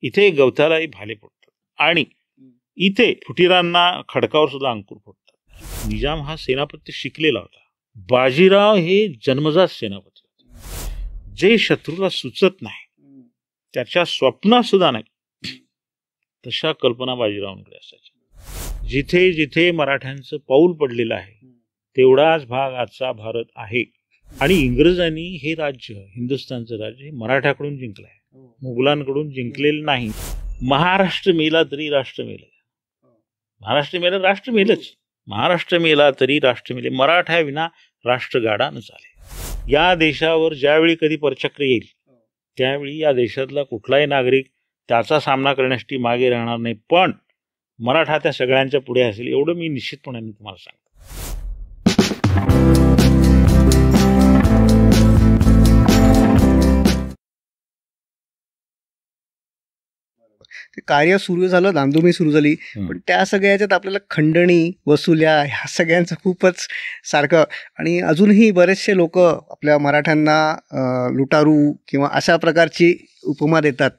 इथे गवतालाही भाले पडतात आणि इथे फुटीरांना खडकावर सुद्धा अंकुर फुटतात. निजाम हा सेनापती शिकलेला होता. बाजीराव हे जन्मजात सेनापती होते. जे शत्रूला सुचत नाही, त्याच्या स्वप्नात सुद्धा नाही, तशा कल्पना बाजीरावांकडे असायच्या. जिथे जिथे मराठ्यांचं पाऊल पडलेलं आहे तेवढाच भाग आजचा भारत आहे. आणि इंग्रजांनी हे राज्य, हिंदुस्थानचं राज्य, हे मराठ्याकडून जिंकलं आहे, मुघलांकडून जिंकलेलं नाही. महाराष्ट्र मेला तरी राष्ट्र मेलं. महाराष्ट्र मेला राष्ट्र मेलच. महाराष्ट्र मेला तरी राष्ट्र मेले. मराठ्याविना राष्ट्रगाडा न चाले. या देशावर ज्यावेळी कधी परचक्र येईल त्यावेळी या देशातला कुठलाही नागरिक त्याचा सामना करण्यासाठी मागे राहणार नाही. पण मराठा त्या सगळ्यांच्या पुढे असेल, एवढं मी निश्चितपणे तुम्हाला सांगतो. ते कार्य सुरू झालं, दामधुमी सुरू झाली, पण त्या सगळ्या याच्यात आपल्याला खंडणी, वसुल्या, ह्या सगळ्यांचं खूपच सारखं. आणि अजूनही बरेचसे लोक आपल्या मराठ्यांना लुटारू किंवा अशा प्रकारची उपमा देतात.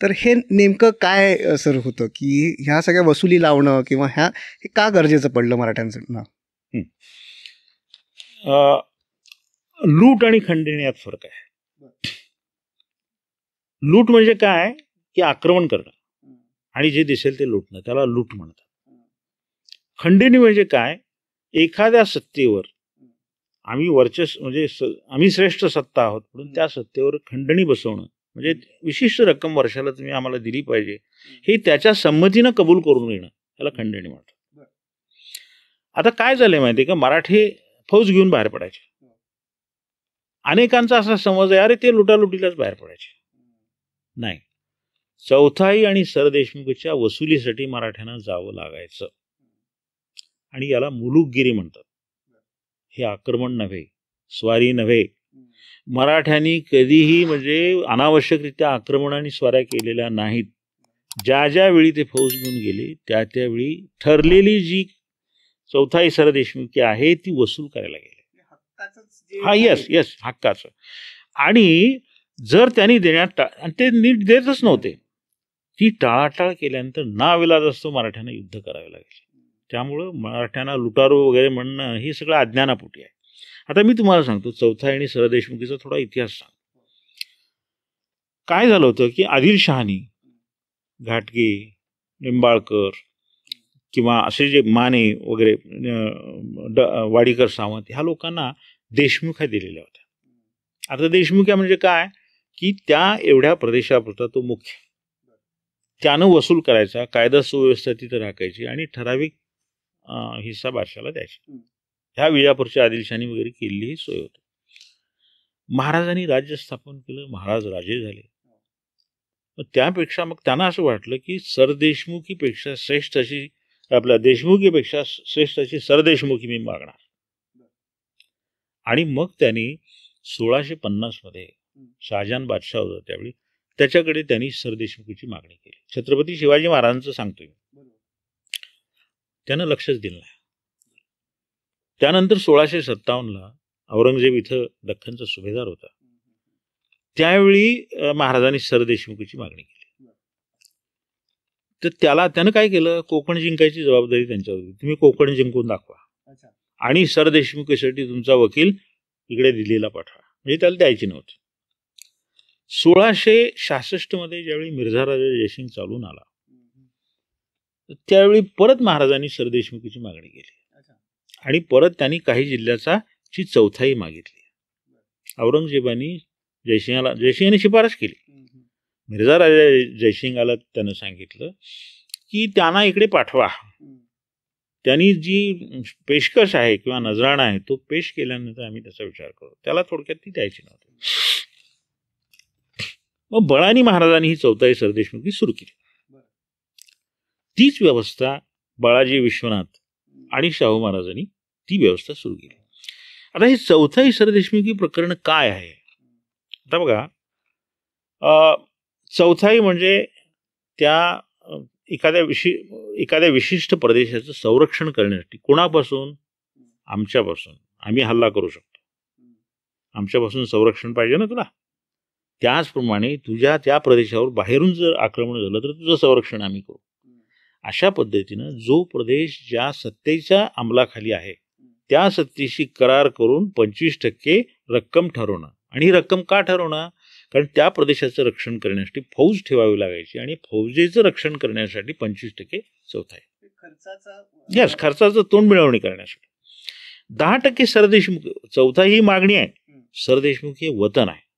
तर हे नेमकं काय सर होतं की ह्या सगळ्या वसुली लावणं किंवा हे का गरजेचं पडलं मराठ्यांना? लूट आणि खंडणी यात फरक आहे. लूट म्हणजे काय की आक्रमण करणं आणि जे दिसेल ते लुटणं, त्याला लूट म्हणतात. खंडणी म्हणजे काय, एखाद्या सत्तेवर आम्ही वर्चस्व म्हणजे आम्ही श्रेष्ठ सत्ता आहोत म्हणून त्या सत्तेवर खंडणी बसवणं, म्हणजे विशिष्ट रक्कम वर्षाला तुम्ही आम्हाला दिली पाहिजे हे त्याच्या संमतीनं कबूल करून येणं, त्याला खंडणी म्हणतात. आता काय झालंय माहिती का, मराठे फौज घेऊन बाहेर पडायचे. अनेकांचा असा समज आहे अरे ते लुटालुटीलाच बाहेर पडायचे. नाही, चौथाई आणि सरदेशमुखच्या वसुलीसाठी मराठ्यांना जावं लागायचं आणि याला मुलुकगिरी म्हणतात. हे आक्रमण नव्हे, स्वारी नव्हे. मराठ्यांनी कधीही म्हणजे अनावश्यकरित्या आक्रमण आणि स्वाऱ्या केलेल्या नाहीत. ज्या ज्या वेळी ते फौज घेऊन गेले त्या त्यावेळी ठरलेली जी चौथाई सरदेशमुखी आहे ती वसूल करायला गेले. हा यस हक्काचं. आणि जर त्यांनी देण्यात आणि ते नीट देतच नव्हते, ती टाळाटाळ केल्यानंतर नाविलाज असतो मराठ्यांना युद्ध करावे लागेल. त्यामुळं मराठ्यांना लुटारू वगैरे म्हणणं हे सगळं अज्ञानापोटी आहे. आता मी तुम्हाला सांगतो चौथाई आणि सरदेशमुखीचा थोडा इतिहास सांगतो. काय झालं होतं की आदिलशहानी, घाटगे, निंबाळकर किंवा असे जे माने वगैरे, वाडीकर सावंत, ह्या लोकांना देशमुख्या दिलेल्या होत्या. आता देशमुख्या म्हणजे काय की त्या एवढ्या प्रदेशापुरता तो मुख्य, त्यानं वसूल करायचा, कायदा सुव्यवस्था तिथं राखायची आणि ठराविक हिस्सा बादशाला द्यायचा. ह्या विजापूरच्या आदिलशाही वगैरे केलेली ही सोय होती. महाराजांनी राज्य स्थापन केलं, महाराज राजे झाले. त्यापेक्षा मग त्यांना असं वाटलं की सरदेशमुखीपेक्षा श्रेष्ठ अशी, आपल्या देशमुखीपेक्षा श्रेष्ठ अशी सरदेशमुखी मी मागणार. आणि मग त्यांनी 1650 मध्ये शहाजहान बादशाह होता त्यावेळी, त्याच्याकडे त्यांनी सरदेशमुखीची मागणी केली. छत्रपती शिवाजी महाराजांचं सांगतोय, त्यानं लक्षच दिलं नाही. त्यानंतर 1657 औरंगजेब इथं दख्खनचा सुभेदार होता, त्यावेळी महाराजांनी सरदेशमुखीची मागणी केली. तर त्यानं काय केलं, कोकण जिंकायची जबाबदारी त्यांच्यावर होती. तुम्ही कोकण जिंकून दाखवा आणि सरदेशमुखीसाठी तुमचा वकील इकडे दिल्लीला पाठवा, म्हणजे त्याला द्यायची नव्हती. 1666 मध्ये ज्यावेळी मिर्झा राजा जयसिंग चालून आला त्यावेळी परत महाराजांनी सरदेशमुखीची मागणी केली आणि परत त्यांनी काही जिल्ह्याचा ची चौथाई मागितली. औरंगजेबानी जयसिंगाने शिफारस केली. मिर्झा राजा जयसिंगाला त्यानं सांगितलं की त्यांना इकडे पाठवा, त्यांनी जी पेशकश आहे किंवा नजराणा आहे तो पेश केल्यानंतर आम्ही त्याचा विचार करू. त्याला थोडक्यात ती द्यायची नव्हती. मग बळानी महाराजांनी ही चौथाई सरदेशमुखी सुरू केली. तीच व्यवस्था बाळाजी विश्वनाथ आणि शाहू महाराजांनी ती व्यवस्था सुरू केली. आता हे चौथाई सरदेशमुखी प्रकरण काय आहे? आता बघा, चौथाई म्हणजे त्या एखाद्या विशिष्ट प्रदेशाचं संरक्षण करण्यासाठी. कोणापासून? आमच्यापासून. आम्ही हल्ला करू शकतो, आमच्यापासून संरक्षण पाहिजे ना तुला, त्याचप्रमाणे तुझ्या त्या प्रदेशावर बाहेरून जर आक्रमण झालं तर तुझं संरक्षण आम्ही करू. अशा पद्धतीनं जो प्रदेश ज्या सत्तेच्या अंमलाखाली आहे त्या सत्तेशी करार करून 25% रक्कम ठरवणं. आणि ही रक्कम का ठरवणं? कारण त्या प्रदेशाचं रक्षण करण्यासाठी फौज ठेवावी लागायची आणि फौजेचं रक्षण करण्यासाठी 25% चौथाई. यस, खर्चाचं तोंड मिळवणी करण्यासाठी. 10% सरदेशमुख. चौथाई ही मागणी आहे. सरदेशमुख हे वतन आहे.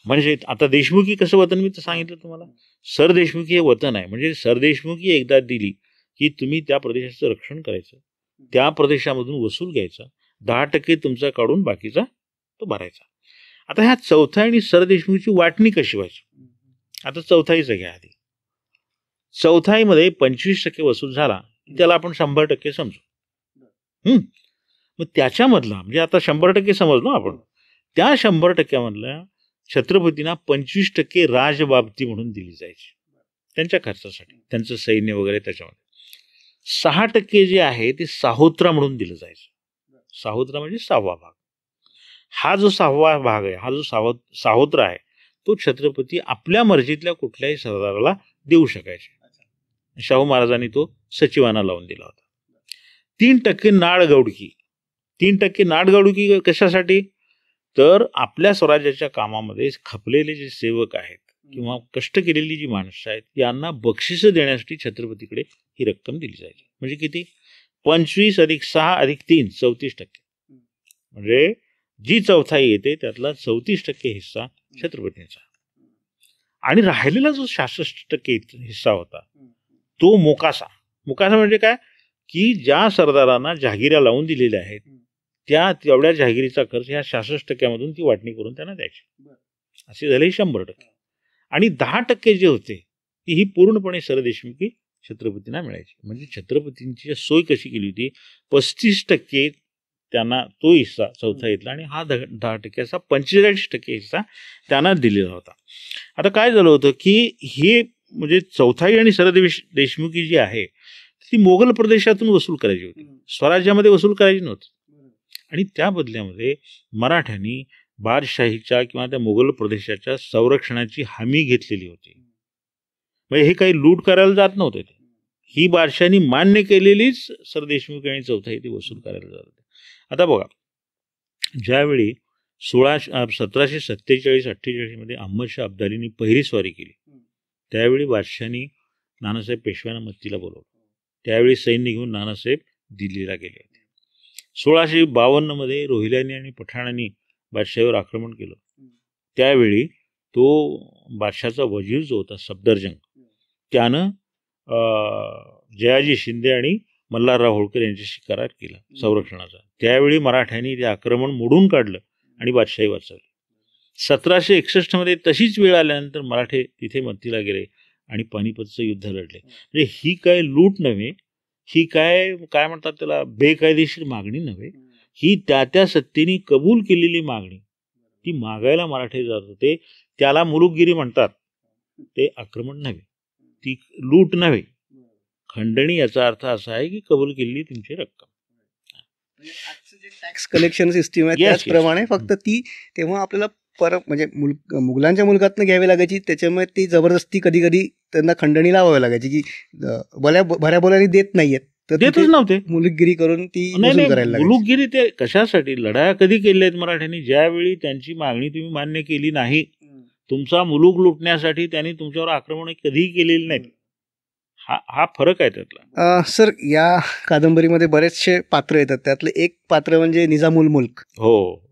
म्हणजे आता देशमुखी कसं वतन मी तर सांगितलं तुम्हाला. सरदेशमुखी हे वतन आहे. म्हणजे सरदेशमुखी एकदा दिली की तुम्ही त्या प्रदेशाचं रक्षण करायचं, त्या प्रदेशामधून वसूल घ्यायचा, 10% तुमचा काढून बाकीचा तो भरायचा. आता ह्या चौथाई आणि सरदेशमुखीची वाटणी कशी व्हायची? आता चौथाईचं घ्या आधी. चौथाईमध्ये 25% वसूल झाला त्याला आपण 100% समजू. मग त्याच्यामधला म्हणजे आता 100% समजलो आपण, त्या 100% मधल्या छत्रपतींना 25% राजबाबती म्हणून दिली जायची त्यांच्या खर्चासाठी, त्यांचं सैन्य वगैरे. त्याच्यामध्ये 6% जे आहे ते साहोत्रा म्हणून दिलं जायचं. साहोत्रा म्हणजे 6वा भाग. हा जो 6वा भाग आहे, हा जो साहोत्रा आहे, तो छत्रपती आपल्या मर्जीतल्या कुठल्याही सरदाराला देऊ शकायचे. शाहू महाराजांनी तो सचिवांना लावून दिला होता. 3% नाडगौडकी. 3% नाडगौडकी कशासाठी? तर आपल्या स्वराज्याच्या कामामध्ये खपलेले जे सेवक आहेत किंवा कष्ट केलेली जी माणसं आहेत यांना बक्षिसं देण्यासाठी छत्रपतीकडे ही रक्कम दिली जायची. म्हणजे किती? 25 + 6 + 3 34%. म्हणजे जी चौथाई येते त्यातला 34% हिस्सा छत्रपतींचा. आणि राहिलेला जो 66% हिस्सा होता तो मोकासा. मोकासा म्हणजे काय? की ज्या सरदारांना जहागिऱ्या लावून दिलेल्या आहेत त्या तेवढ्या जहागिरीचा खर्च ह्या 66% मधून ती वाटणी करून त्यांना द्यायची. असे झाले 100%. आणि 10% जे होते ती ही पूर्णपणे सरदेशमुखी छत्रपतींना मिळायची. म्हणजे छत्रपतींची सोय कशी केली होती? 35% त्यांना तो हिस्सा चौथाईतला आणि हा 10%चा 45% हिस्सा त्यांना दिलेला होता. आता काय झालं होतं की हे म्हणजे चौथाई आणि सरदेशमुखी जी आहे ती मोगल प्रदेशातून वसूल करायची होती, स्वराज्यामध्ये वसूल करायची नव्हती. आणि त्या बदल्यामध्ये मराठ्यांनी बादशाहीच्या किंवा त्या मोगल प्रदेशाच्या संरक्षणाची हमी घेतलेली होती. म्हणजे हे काही लूट करायला जात नव्हते ते. ही बादशाहांनी मान्य केलेलीच सरदेशमुखी आणि चौथाई ते वसूल करायला जात होते. आता बघा, ज्यावेळी 1747-48 मध्ये अहमदशाह अब्दालींनी पहिली स्वारी केली त्यावेळी बादशाहांनी नानासाहेब पेशव्यांना मदतीला बोलवलं. त्यावेळी सैन्य घेऊन नानासाहेब दिल्लीला गेले होते. 1652 मध्ये रोहिल्यांनी आणि पठाणांनी बादशाहावर आक्रमण केलं. त्यावेळी तो बादशाहाचा वजीर जो होता सफदरजंग त्यानं जयाजी शिंदे आणि मल्हारराव होळकर यांच्याशी करार केला संरक्षणाचा. त्यावेळी मराठ्यांनी ते आक्रमण मोडून काढलं आणि बादशाही वाचवली. 1761 मध्ये तशीच वेळ आल्यानंतर मराठे तिथे मदतीला गेले आणि पानिपतचं युद्ध लढले. म्हणजे ही काय लूट नव्हे, ही काय म्हणतात त्याला बेकायदेशीर मागणी नव्हे, ही त्या सत्तेने कबूल केलेली मागणी. ती मागायला मराठे जात होते. त्याला मुलुकगिरी म्हणतात. ते आक्रमण नव्हे, ती लूट नव्हे. खंडणी याचा अर्थ असा आहे की कबूल केलेली तुमची रक्कम. टॅक्स कलेक्शन सिस्टीम आहे त्याचप्रमाणे फक्त ती तेव्हा आपल्याला म्हणजे मुघलांच्या मुलगातनं घ्यावी लागायची. त्याच्यामुळे ती जबरदस्ती कधी कधी त्यांना खंडणी लावावी लागायची की भऱ्या बोलानी देत नाहीयेत तर देतच नव्हते. मुलुकगिरी करून ती करायला लागायची. मुलुकगिरी ते कशासाठी? लढाया कधी केल्या आहेत मराठ्यांनी? ज्यावेळी त्यांची मागणी तुम्ही मान्य केली नाही, तुमचा मुलूक लुटण्यासाठी त्यांनी तुमच्यावर आक्रमण कधीही केलेली नाहीत. हा फरक आहे त्यातला. सर, या कादंबरीमध्ये बरेचसे पात्र येतात. त्यातलं एक पात्र म्हणजे निजामुल मुल्क. हो,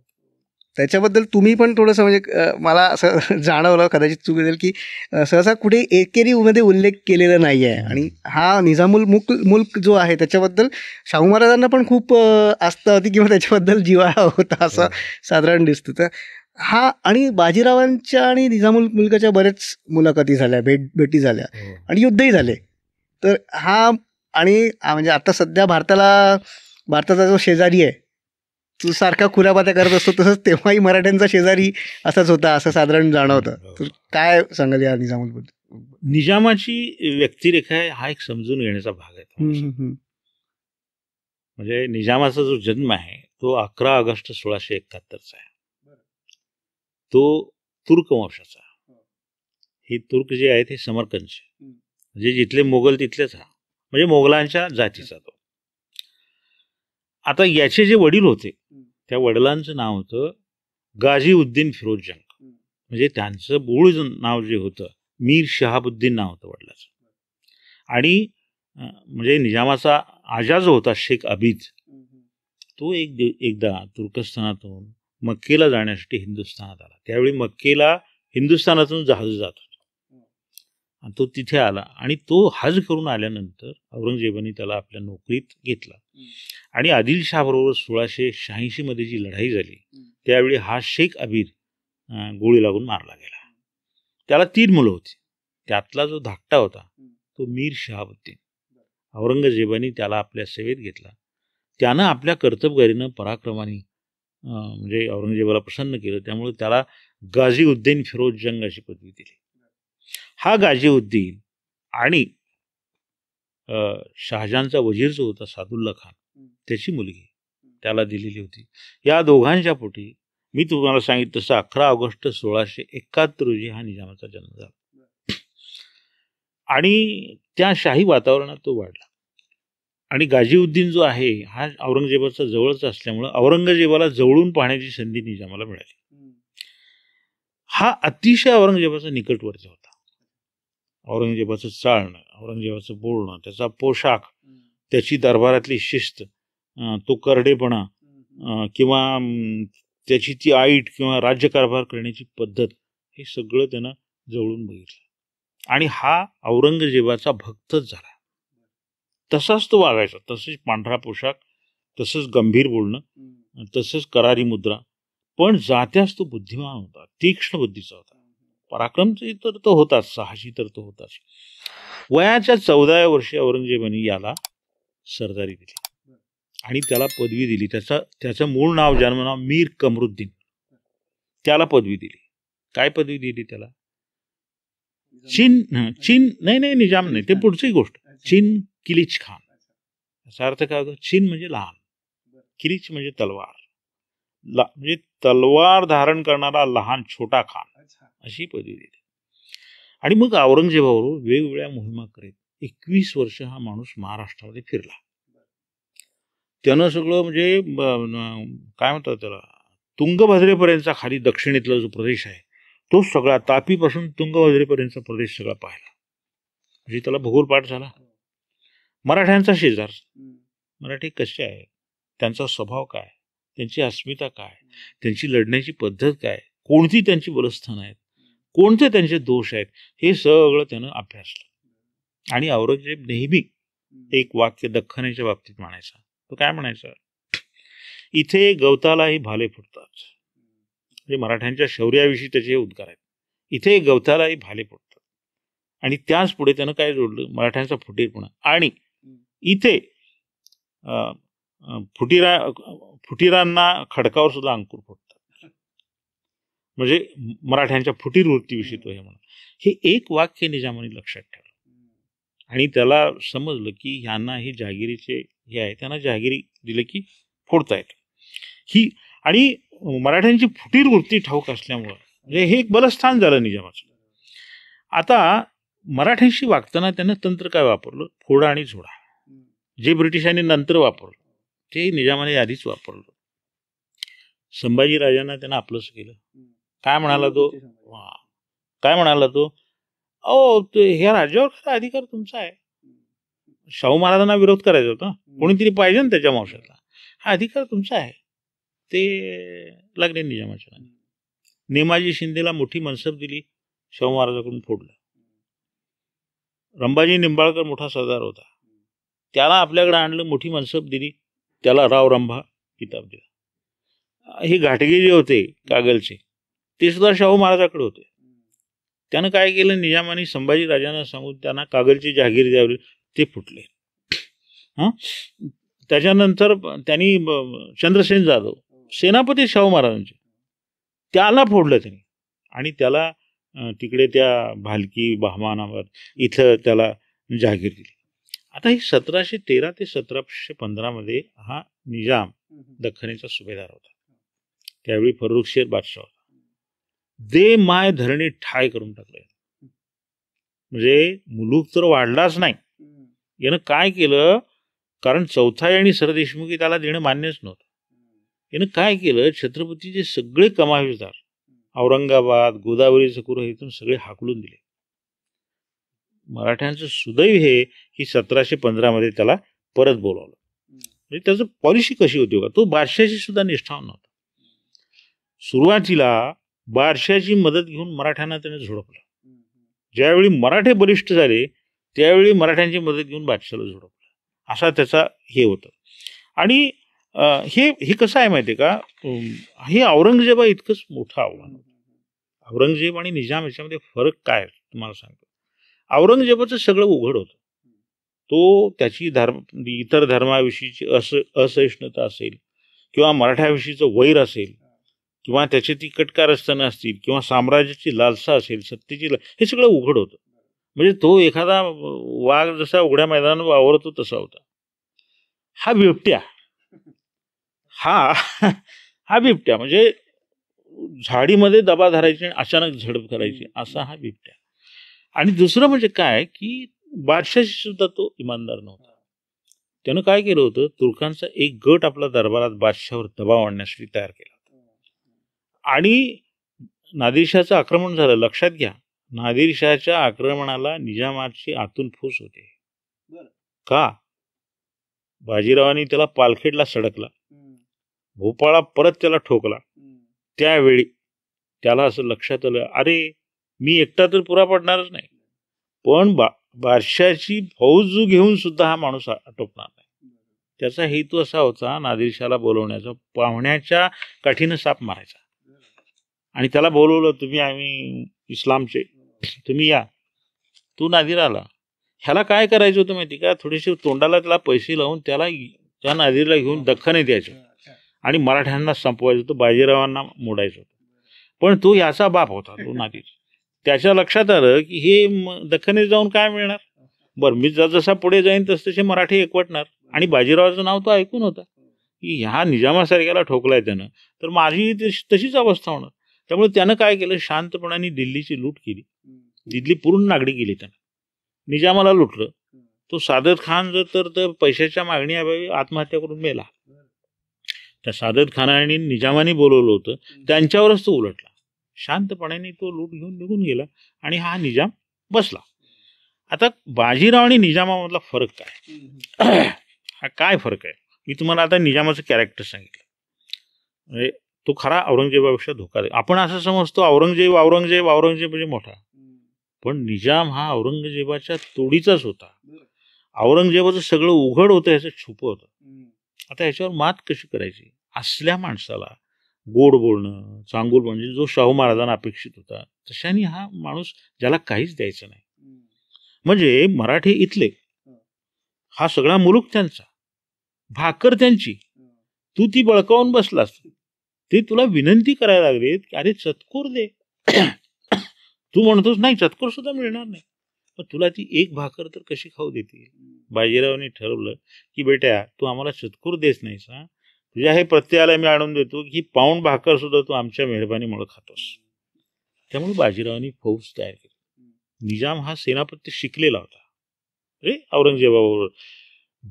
त्याच्याबद्दल तुम्ही पण थोडंसं म्हणजे मला असं जाणवलं, कदाचित चूक असेल, की सहसा कुठे एकेरीमध्ये उल्लेख केलेला नाही आहे. आणि हा निजामुल मुल्क जो आहे त्याच्याबद्दल शाहू महाराजांना पण खूप आस्था होती किंवा त्याच्याबद्दल जिव्हाळा होता असं साधारण दिसतं. तर हा आणि बाजीरावांच्या आणि निजामुल मुल्काच्या बरेच मुलाखती झाल्या, भेटी झाल्या आणि युद्धही झाले. तर हा आणि म्हणजे आता सध्या भारताचा जो शेजारी आहे तो सारखा खुरापात्या करत असतो, तसंच तेव्हाही मराठ्यांचा शेजारी असाच होता असं साधारण जाणवतं. तर काय सांगाल या निजामुलबद्दल? निजामाची व्यक्तिरेखा आहे हा एक समजून घेण्याचा भाग आहे. म्हणजे निजामाचा जो जन्म आहे तो 11 ऑगस्ट 1671 आहे. तो तुर्क वंशाचा. हे तुर्क जे आहेत हे समरकंदचे, म्हणजे जिथले मोगल तिथलेच हा, म्हणजे मोगलांच्या जातीचा तो. आता याचे जे वडील होते त्या वडिलांचं नाव होतं गाझीउद्दीन फिरोज जंग. म्हणजे त्यांचं मूळ नाव जे होतं मीर शहाबुद्दीन नाव होतं वडिलाचं. आणि म्हणजे निजामाचा आजा जो होता शेख अबीद, तो एकदा तुर्कस्तानातून मक्केला जाण्यासाठी हिंदुस्थानात आला. त्यावेळी मक्केला हिंदुस्थानातून जहाज जात होते आणि तो तिथे आला. आणि तो हज करून आल्यानंतर औरंगजेबाने त्याला आपल्या नोकरीत घेतला. आणि आदिलशाह बरोबर 1686 मध्ये जी लढाई झाली त्यावेळी हा शेख अबीद गोळी लागून मारला गेला. त्याला 3 मुलं होती. त्यातला जो धाकटा होता तो मीर शहाबुद्दीन. औरंगजेबाने त्याला आपल्या सेवेत घेतला. त्यानं आपल्या कर्तबगारीनं पराक्रमाने म्हणजे औरंगजेबाला प्रसन्न केलं. त्यामुळे त्याला गाझीउद्दीन फिरोज जंग अशी पदवी दिली. हा गाझीउद्दीन आणि शहाजहानचा वजीर जो होता सादुल्ला खान, त्याची मुलगी त्याला दिलेली होती. या दोघांच्या पोटी मी तुम्हाला सांगितलं तसं 11 ऑगस्ट 1671 रोजी हा निजामाचा जन्म झाला. आणि त्या शाही वातावरणात तो वाढला. आणि गाझीउद्दीन जो आहे हा औरंगजेबाचा जवळच असल्यामुळं औरंगजेबाला जवळून पाहण्याची संधी निजामाला मिळाली. हा अतिशय औरंगजेबाचा निकटवर्ती होता. औरंगजेबाचं चालणं, औरंगजेबाचं बोलणं, त्याचा पोशाख, त्याची दरबारातली शिस्त, तो करडेपणा किंवा त्याची ती ऐट किंवा राज्यकारभार करण्याची पद्धत, हे सगळं त्यानं जवळून बघितलं. आणि हा औरंगजेबाचा भक्तच झाला. तसाच तो वागायचा, तसंच पांढरा पोशाख, तसंच गंभीर बोलणं, तसंच करारी मुद्रा. पण जात्यास तो बुद्धिमान होता, तीक्ष्ण बुद्धीचा होता. पराक्रम तर तो होताच, साहसी तर तो होताच. वयाच्या 14व्या वर्षी औरंगजेबाने याला सरदारी दिली आणि त्याला पदवी दिली. त्याचं मूळ नाव जन्मनाव मीर कमरुद्दीन. त्याला पदवी दिली. काय पदवी दिली त्याला? चिन नाही निजाम नाही, ते पुढची गोष्ट. चिन किलिच खान. याचा अर्थ काय होतो? चिन म्हणजे लहान, किलिच म्हणजे तलवार, म्हणजे तलवार धारण करणारा लहान छोटा खान, अशी पदवी दिली. आणि मग औरंगजेबाबरोबर वेगवेगळ्या मोहिमा करीत 21 वर्ष हा माणूस महाराष्ट्रामध्ये फिरला. त्यानं सगळं म्हणजे काय म्हणतात त्याला, तुंगभद्रेपर्यंतचा खाली दक्षिणेतला जो प्रदेश आहे तो सगळा, तापीपासून तुंगभद्रेपर्यंतचा प्रदेश सगळा पाहिला. म्हणजे त्याला भूगोल पाठ झाला. मराठ्यांचा शेजार, मराठी कसे आहे, त्यांचा स्वभाव काय, त्यांची अस्मिता काय, त्यांची लढण्याची पद्धत काय, कोणती त्यांची बलस्थानं आहेत, कोणते त्यांचे दोष आहेत, हे सगळं त्यानं अभ्यासलं. आणि औरंगजेब नेहमी एक वाक्य दख्खनाच्या बाबतीत म्हणायचा. तो काय म्हणायचा? इथे गवतालाही भाले फुटतात. म्हणजे मराठ्यांच्या शौर्याविषयी त्याचे हे उद्गार आहेत. इथे गवतालाही भाले फुटतात. आणि त्याच पुढे त्यानं काय जोडलं? मराठ्यांचा फुटीरपणा. आणि इथे फुटीरांना खडकावर सुद्धा अंकुर फुटतात. म्हणजे मराठ्यांच्या फुटीर वृत्तीविषयी तो हे म्हणा. हे एक वाक्य निजामाने लक्षात ठेवलं. आणि त्याला समजलं की ह्यांना हे जहागिरीचे हे आहे, त्यांना जहागिरी दिलं की फोडता येतं ही. आणि मराठ्यांची फुटीर वृत्ती ठाऊक असल्यामुळं म्हणजे हे एक बलस्थान झालं निजामाचं. आता मराठ्यांशी वागताना त्यानं तंत्र काय वापरलं? फोडा आणि झोडा. जे ब्रिटिशांनी नंतर वापरलं ते निजामाने आधीच वापरलं. संभाजीराजांना त्यानं आपलंच केलं. काय म्हणाला तो? ह्या राज्यावर खरा अधिकार तुमचा आहे. शाहू महाराजांना विरोध करायचा होता, कोणीतरी पाहिजे ना त्याच्या वंशातला, हा अधिकार तुमचा आहे. ते लागले निजामाच्या. नेमाजी शिंदेला मोठी मनसब दिली, शाहू महाराजांकडून फोडलं. रंबाजी निंबाळकर मोठा सरदार होता, त्याला आपल्याकडे आणलं, मोठी मनसब दिली, त्याला राव रंभा किताब दिला. हे घाटगे जे होते कागलचे ते सुद्धा शाहू महाराजाकडे होते. त्यानं काय केलं? निजामाने संभाजी राजांना सांगून त्यांना कागलची जहागीर द्यावी, ते फुटले. त्याच्यानंतर त्यांनी चंद्रसेन जाधव सेनापती शाहू महाराजांचे, त्याला फोडलं त्यांनी. आणि त्याला तिकडे त्या भालकी बहमानावर इथं त्याला जहागीर दिली. आता ही 1713 ते 1715 मध्ये हा निजाम दख्खनीचा सुभेदार होता. त्यावेळी फर्रुखशेर बादशाह होता. दे माय धरणी ठाय करून टाकलं. म्हणजे मुलूक तर वाढलाच नाही. यानं काय केलं, कारण चौथाई आणि सरदेशमुखी त्याला देणं मान्यच नव्हतं. यानं काय केलं, छत्रपतीचे सगळे कमावीदार औरंगाबाद, गोदावरीचं कुरं इथून सगळे हाकलून दिले. मराठ्यांचं सुदैव हे की 1715 मध्ये त्याला परत बोलावलं. म्हणजे त्याचं पॉलिसी कशी होती बघा, तो बादशाची सुद्धा निष्ठावान नव्हता. सुरुवातीला बादशाची मदत घेऊन मराठ्यांना त्याने झोडपलं. ज्यावेळी मराठे बलिष्ठ झाले त्यावेळी मराठ्यांची मदत घेऊन बादशाला झोडपलं, असा त्याचा हे होतं. आणि हे कसं आहे माहिती आहे का, हे औरंगजेबा इतकंच मोठं आव्हान होतं. औरंगजेब आणि निजाम याच्यामध्ये फरक काय तुम्हाला सांगतो. औरंगजेबाचं सगळं उघड होतं. तो त्याची इतर धर्माविषयीची असहिष्णुता असेल किंवा मराठ्याविषयीचं वैर असेल किंवा त्याची ती कटकारस्थानं असतील किंवा साम्राज्याची लालसा असेल, सत्तेची हे सगळं उघड होतं. म्हणजे तो एखादा वाघ जसा उघड्या मैदानावर वावरतो तसा होता. हा बिबट्या हा बिबट्या म्हणजे झाडीमध्ये दबा धरायची आणि अचानक झडप करायची असा हा बिबट्या. आणि दुसरं म्हणजे काय की बादशाशी सुद्धा तो इमानदार नव्हता. त्यानं काय केलं होतं, तुर्कांचा एक गट आपल्या दरबारात बादशावर दबाव आणण्यासाठी तयार केला होता. आणि नादिरशाचं आक्रमण झालं. लक्षात घ्या, नादिरशाच्या आक्रमणाला निजामाची आतून फूस होते. का? बाजीरावांनी त्याला पालखेडला सडकला, भोपाळा परत त्याला ठोकला. त्यावेळी त्याला असं लक्षात आलं, अरे मी एकटा तर पुरा पडणारच नाही, पण बादशाची फौज घेऊन सुद्धा हा माणूस आटोपणार नाही. त्याचा हेतू असा होता, नादिरशाला बोलवण्याचा, पाहुण्याच्या काठीनं साप मारायचा. आणि त्याला बोलवलं, तुम्ही आम्ही इस्लामचे, तुम्ही या. तू नादिर आला. ह्याला काय करायचं होतं माहिती का, थोडेसे तोंडाला त्याला पैसे लावून त्याला त्या नादिरला घेऊन दख्खने द्यायचं आणि मराठ्यांना संपवायचं होतं, बाजीरावांना मोडायचं होतं. पण तो याचा बाप होता, तो नादिर. त्याच्या लक्षात आलं की हे दख्खने जाऊन काय मिळणार, बरं मी जसा पुढे जाईन तसे मराठी एकवटणार. आणि बाजीरावाचं नाव तो ऐकून होता की ह्या निजामासारख्याला ठोकलाय त्यानं, तर माझी तशीच अवस्था होणार. त्यामुळे त्यानं काय केलं, शांतपणाने दिल्लीची लूट केली. दिल्ली पूर्ण नागडी केली त्यानं, निजामाला लुटलं. तो सादत खान तर पैशाच्या मागणीअभावी आत्महत्या करून मेला. त्या सादत खानाने निजामाने बोलवलं होतं, त्यांच्यावरच तो उलटला. शांतपणाने तो लूट घेऊन निघून गेला आणि हा निजाम बसला. आता बाजीराव आणि निजामामधला फरक काय, हा काय फरक आहे, मी तुम्हाला आता निजामाचं कॅरेक्टर सांगितलं. म्हणजे तो खरा औरंगजेबापेक्षा धोका दे. आपण असं समजतो औरंगजेब म्हणजे मोठा, पण निजाम हा औरंगजेबाच्या तोडीचाच होता. औरंगजेबाचं सगळं उघड होतं, ह्याचं छुप होतं. आता ह्याच्यावर मात कशी करायची, असल्या माणसाला गोड बोलणं, चांगुल म्हणजे जो शाहू महाराजांना अपेक्षित होता तशाने हा माणूस ज्याला काहीच द्यायचं नाही. म्हणजे मराठी इथले, हा सगळा मुलूक त्यांचा, भाकर त्यांची, तू ती बळकावून बसलास. ते तुला विनंती करायला लागले, अरे चतकोर दे. तू म्हणतोस नाही चतकोर सुद्धा मिळणार नाही, पण तुला ती एक भाकर तर कशी खाऊ देतील. बाजीरावांनी ठरवलं की बेटा तू आम्हाला चतकोर देस नाहीस, हा तुझ्या हे प्रत्ययाला मी आणून देतो की पाऊण भाकर सुद्धा तू आमच्या मेहरबानीमुळे खातोस. त्यामुळे बाजीरावांनी फौज तयार केली. निजाम हा सेनापती शिकलेला होता रे औरंगजेबाबरोबर.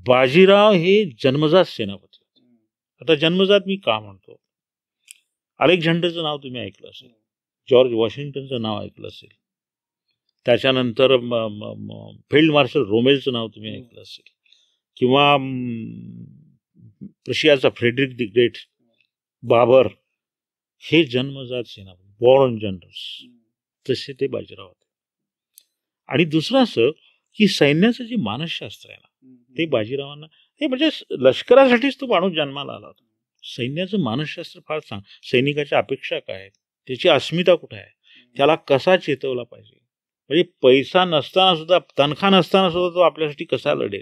बाजीराव हे जन्मजात सेनापती होते. आता जन्मजात मी का म्हणतो, अलेक्झांडरचं नाव तुम्ही ऐकलं असेल, जॉर्ज वॉशिंग्टनचं नाव ऐकलं असेल, त्याच्यानंतर फील्ड मार्शल रोमेलचं नाव तुम्ही ऐकलं असेल, किंवा रशियाचा फ्रेडरिक द ग्रेट, बाबर, हे जन्मजात सेनापती, बॉर्न जनरल्स. तसे ते बाजीराव होते. आणि दुसरं असं की सैन्याचं जे मानसशास्त्र आहे ना, ते बाजीरावांना, हे म्हणजे लष्करासाठीच तो माणूस जन्माला आला होता. सैन्याचं मानसशास्त्र फार सांग, सैनिकाच्या अपेक्षा काय आहेत, त्याची अस्मिता कुठे आहे, त्याला कसा चेतवला पाहिजे, म्हणजे पैसा नसताना सुद्धा, तनखा नसताना सुद्धा तो आपल्यासाठी कसा लढेल.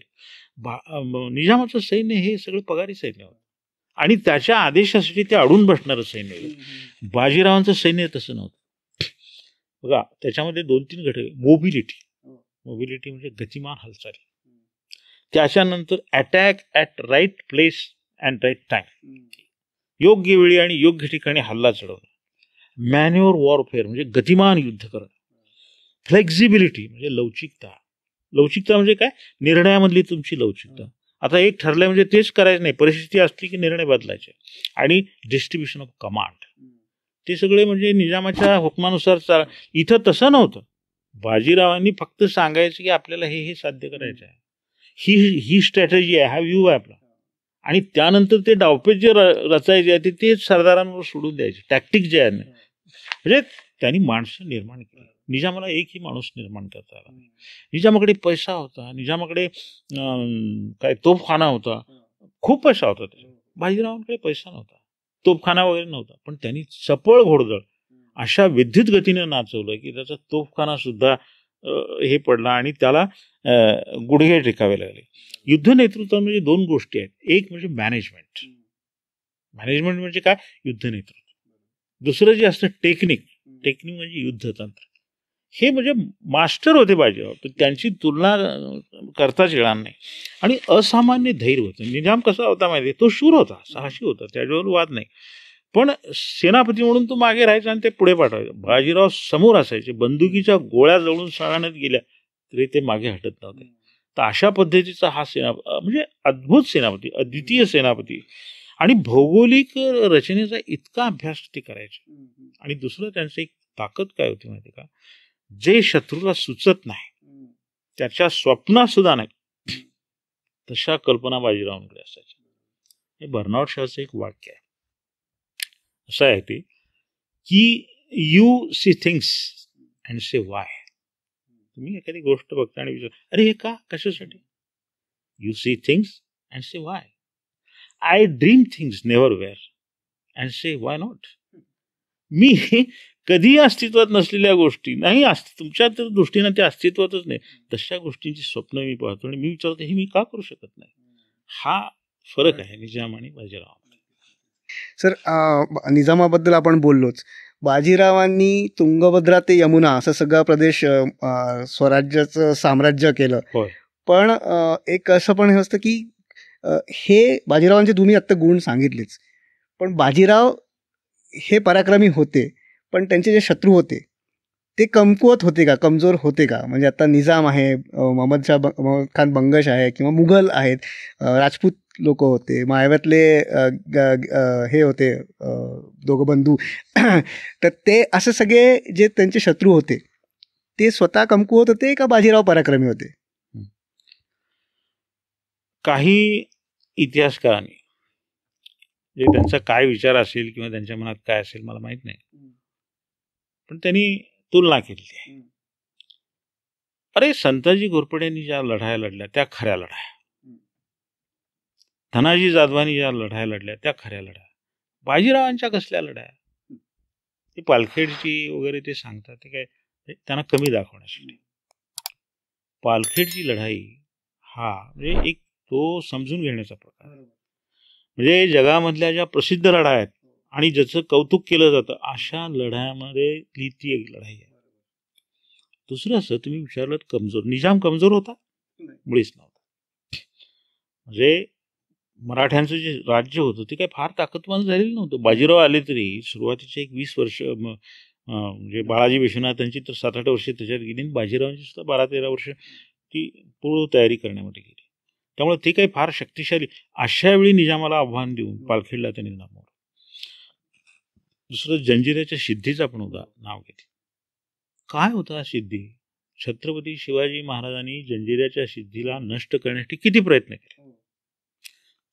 निजामाचं सैन्य हे सगळं पगारी सैन्य होतं आणि त्याच्या आदेशासाठी ते अडून बसणारं सैन्य होतं. बाजीरावांचं सैन्य तसं नव्हतं बघा. त्याच्यामध्ये 2-3 घटक, मोबिलिटी म्हणजे गतिमान हालचाली, त्याच्यानंतर attack at right place and right time, योग्य वेळी आणि योग्य ठिकाणी हल्ला चढवणं, मॅन्युअर वॉरफेअर म्हणजे गतिमान युद्ध करणं, फ्लेक्झिबिलिटी म्हणजे लवचिकता. लवचिकता म्हणजे काय? निर्णयामधली तुमची लवचिकता. आता एक ठरलंय म्हणजे तेच करायचं नाही, परिस्थिती असली की निर्णय बदलायचे. आणि डिस्ट्रीब्युशन ऑफ कमांड, ते सगळे म्हणजे निजामाच्या हुकमानुसार इथं तसं नव्हतं. बाजीरावांनी फक्त सांगायचं की आपल्याला हे साध्य करायचं आहे, ही स्ट्रॅटेजी आहे, हा व्ह्यू आहे आपला. आणि त्यानंतर ते डावपेच जे रचायचे आहे ते सरदारांवर सोडून द्यायचे. टॅक्टिक जे आहे म्हणजे त्यांनी माणसं निर्माण केली. निजामाला एकही माणूस निर्माण करता आला नाही. निजामाकडे पैसा होता, निजामाकडे काय तोफखाना होता, खूप पैसा होता. त्याच्या बाजीरावांकडे पैसा नव्हता, तोफखाना वगैरे नव्हता, पण त्यांनी चपळ घोडदळ अशा विद्युत गतीने नाचवलं की त्याचा तोफखाना सुद्धा हे पडला आणि त्याला गुडघे टेकावे लागले. युद्ध नेतृत्व म्हणजे दोन गोष्टी आहेत. एक म्हणजे मॅनेजमेंट म्हणजे काय? युद्ध नेतृत्व. दुसरं जे असतं टेक्निक म्हणजे युद्धतंत्र. हे म्हणजे मास्टर होते बाजीराव, तर त्यांची तुलना करताच येणार नाही. आणि असामान्य धैर्य होतं. निजाम कसा होता माहिती आहे? तो शूर होता, साहसी होता, त्याच्यावर वाद नाही. पण सेनापती म्हणून तो मागे राहायचा आणि ते पुढे पाठवायचे. बाजीराव समोर असायचे, बंदुकीच्या गोळ्या जळून सळण्यात गेल्या तरी ते मागे हटत नव्हते. तर अशा पद्धतीचा हा म्हणजे अद्भुत सेनापती, अद्वितीय सेनापती. आणि भौगोलिक रचनेचा इतका अभ्यास ते करायचे. आणि दुसरं त्यांचं एक ताकद काय होती माहिती का? जे शत्रूला सुचत नाही, त्याच्या स्वप्नात सुद्धा नाही, तशा कल्पना बाजीरावांकडे असायच्या. हे बर्नार्ड शॉचं एक वाक्य आहे. असं आहे ते की you see things and say Y. तुम्ही एखादी गोष्ट बघता आणि विचार, अरे हे का, कशासाठी? You see things and say why. I dream things never were and say why not. मी कधी अस्तित्वात नसलेल्या गोष्टी नाही, तुमच्या तर दृष्टीनं ते अस्तित्वातच नाही, तशा गोष्टींची स्वप्न मी पाहतो आणि मी विचारतो हे मी का करू शकत नाही. हा फरक आहे निजाम आणि बाजीराव. सर, निजामाबद्दल आपण बोललोच. बाजीरावांनी तुंगभद्रा ते यमुना असं सगळा प्रदेश स्वराज्याचं साम्राज्य केलं. पण एक असं पण हे असतं की हे बाजीरावांचे तुम्ही आत्ता गुण सांगितलेच, पण बाजीराव हे पराक्रमी होते, पण त्यांचे जे शत्रू होते ते कमकुवत होते का, कमजोर होते का? म्हणजे आता निजाम आहे, मोहम्मद खान बंगश आहे, किंवा मुघल आहेत, राजपूत लोक होते, मायव्यातले हे होते दोघं बंधू. तर ते असे सगळे जे त्यांचे शत्रू होते ते स्वतः कमकुवत होते का बाजीराव पराक्रमी होते? काही इतिहासकारांनी, म्हणजे त्यांचा काय विचार असेल किंवा त्यांच्या मनात काय असेल मला माहित नाही, पण त्यांनी तुलना केली आहे. अरे संताजी घोरपड्यांनी ज्या लढाया लढल्या त्या खऱ्या लढाया, धनाजी जाधवांनी ज्या लढाया लढल्या त्या खऱ्या लढाया, बाजीरावांच्या कसल्या लढाया? ते पालखेडची वगैरे ते सांगतात, ते काय त्यांना कमी दाखवण्यासाठी. पालखेडची लढाई हा म्हणजे एक तो समजून घेण्याचा प्रकार, म्हणजे जगामधल्या ज्या प्रसिद्ध लढाया आहेत आणि ज्याचं कौतुक केलं जातं अशा लढायामध्ये ती एक लढाई आहे. दुसरं असं तुम्ही विचारलं कमजोर, निजाम कमजोर होता? मुळीच नव्हता. म्हणजे मराठ्यांचं जे राज्य होतं ते काही फार ताकदवान झालेलं नव्हतं. बाजीराव आले तरी सुरुवातीचे एक 20 वर्ष, म्हणजे बाळाजी विश्वनाथांची तर 7-8 वर्ष त्याच्यात गेली, बाजीरावांची सुद्धा 12-13 वर्ष ती पूर्व तयारी करण्यामध्ये गेली. त्यामुळे ते काही फार शक्तिशाली, अशा वेळी निजामाला आव्हान देऊन पालखेडला त्यांनी नमवलं. दुसरं जंजिऱ्याच्या सिद्धीचं आपण नाव घेतलं. काय होता सिद्धी? छत्रपती शिवाजी महाराजांनी जंजिऱ्याच्या सिद्धीला नष्ट करण्यासाठी किती प्रयत्न केले.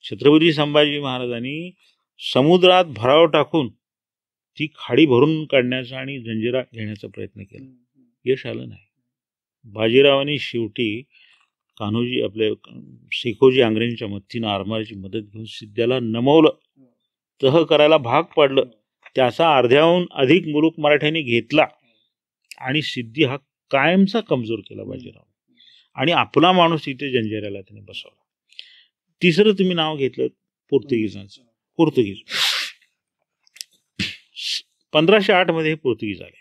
छत्रपती संभाजी महाराजांनी समुद्रात भराव टाकून ती खाडी भरून काढण्याचा आणि जंजिरा घेण्याचा प्रयत्न केला, यश आलं नाही. बाजीरावांनी शेवटी कान्होजी आपले शेखोजी आंग्रेंच्या मदतीनं आरमाराची मदत घेऊन सिद्ध्याला नमवलं, तह करायला भाग पाडलं. त्याचा अर्ध्याहून अधिक मुलूक मराठ्यांनी घेतला आणि सिद्धी हा कायमचा कमजोर केला बाजीराव, आणि आपला माणूस इथे जंजिऱ्याला त्याने बसवला. तिसरं तुम्ही नाव घेतलं पोर्तुगीजांचं. पोर्तुगीज 1508 मध्ये हे पोर्तुगीज आले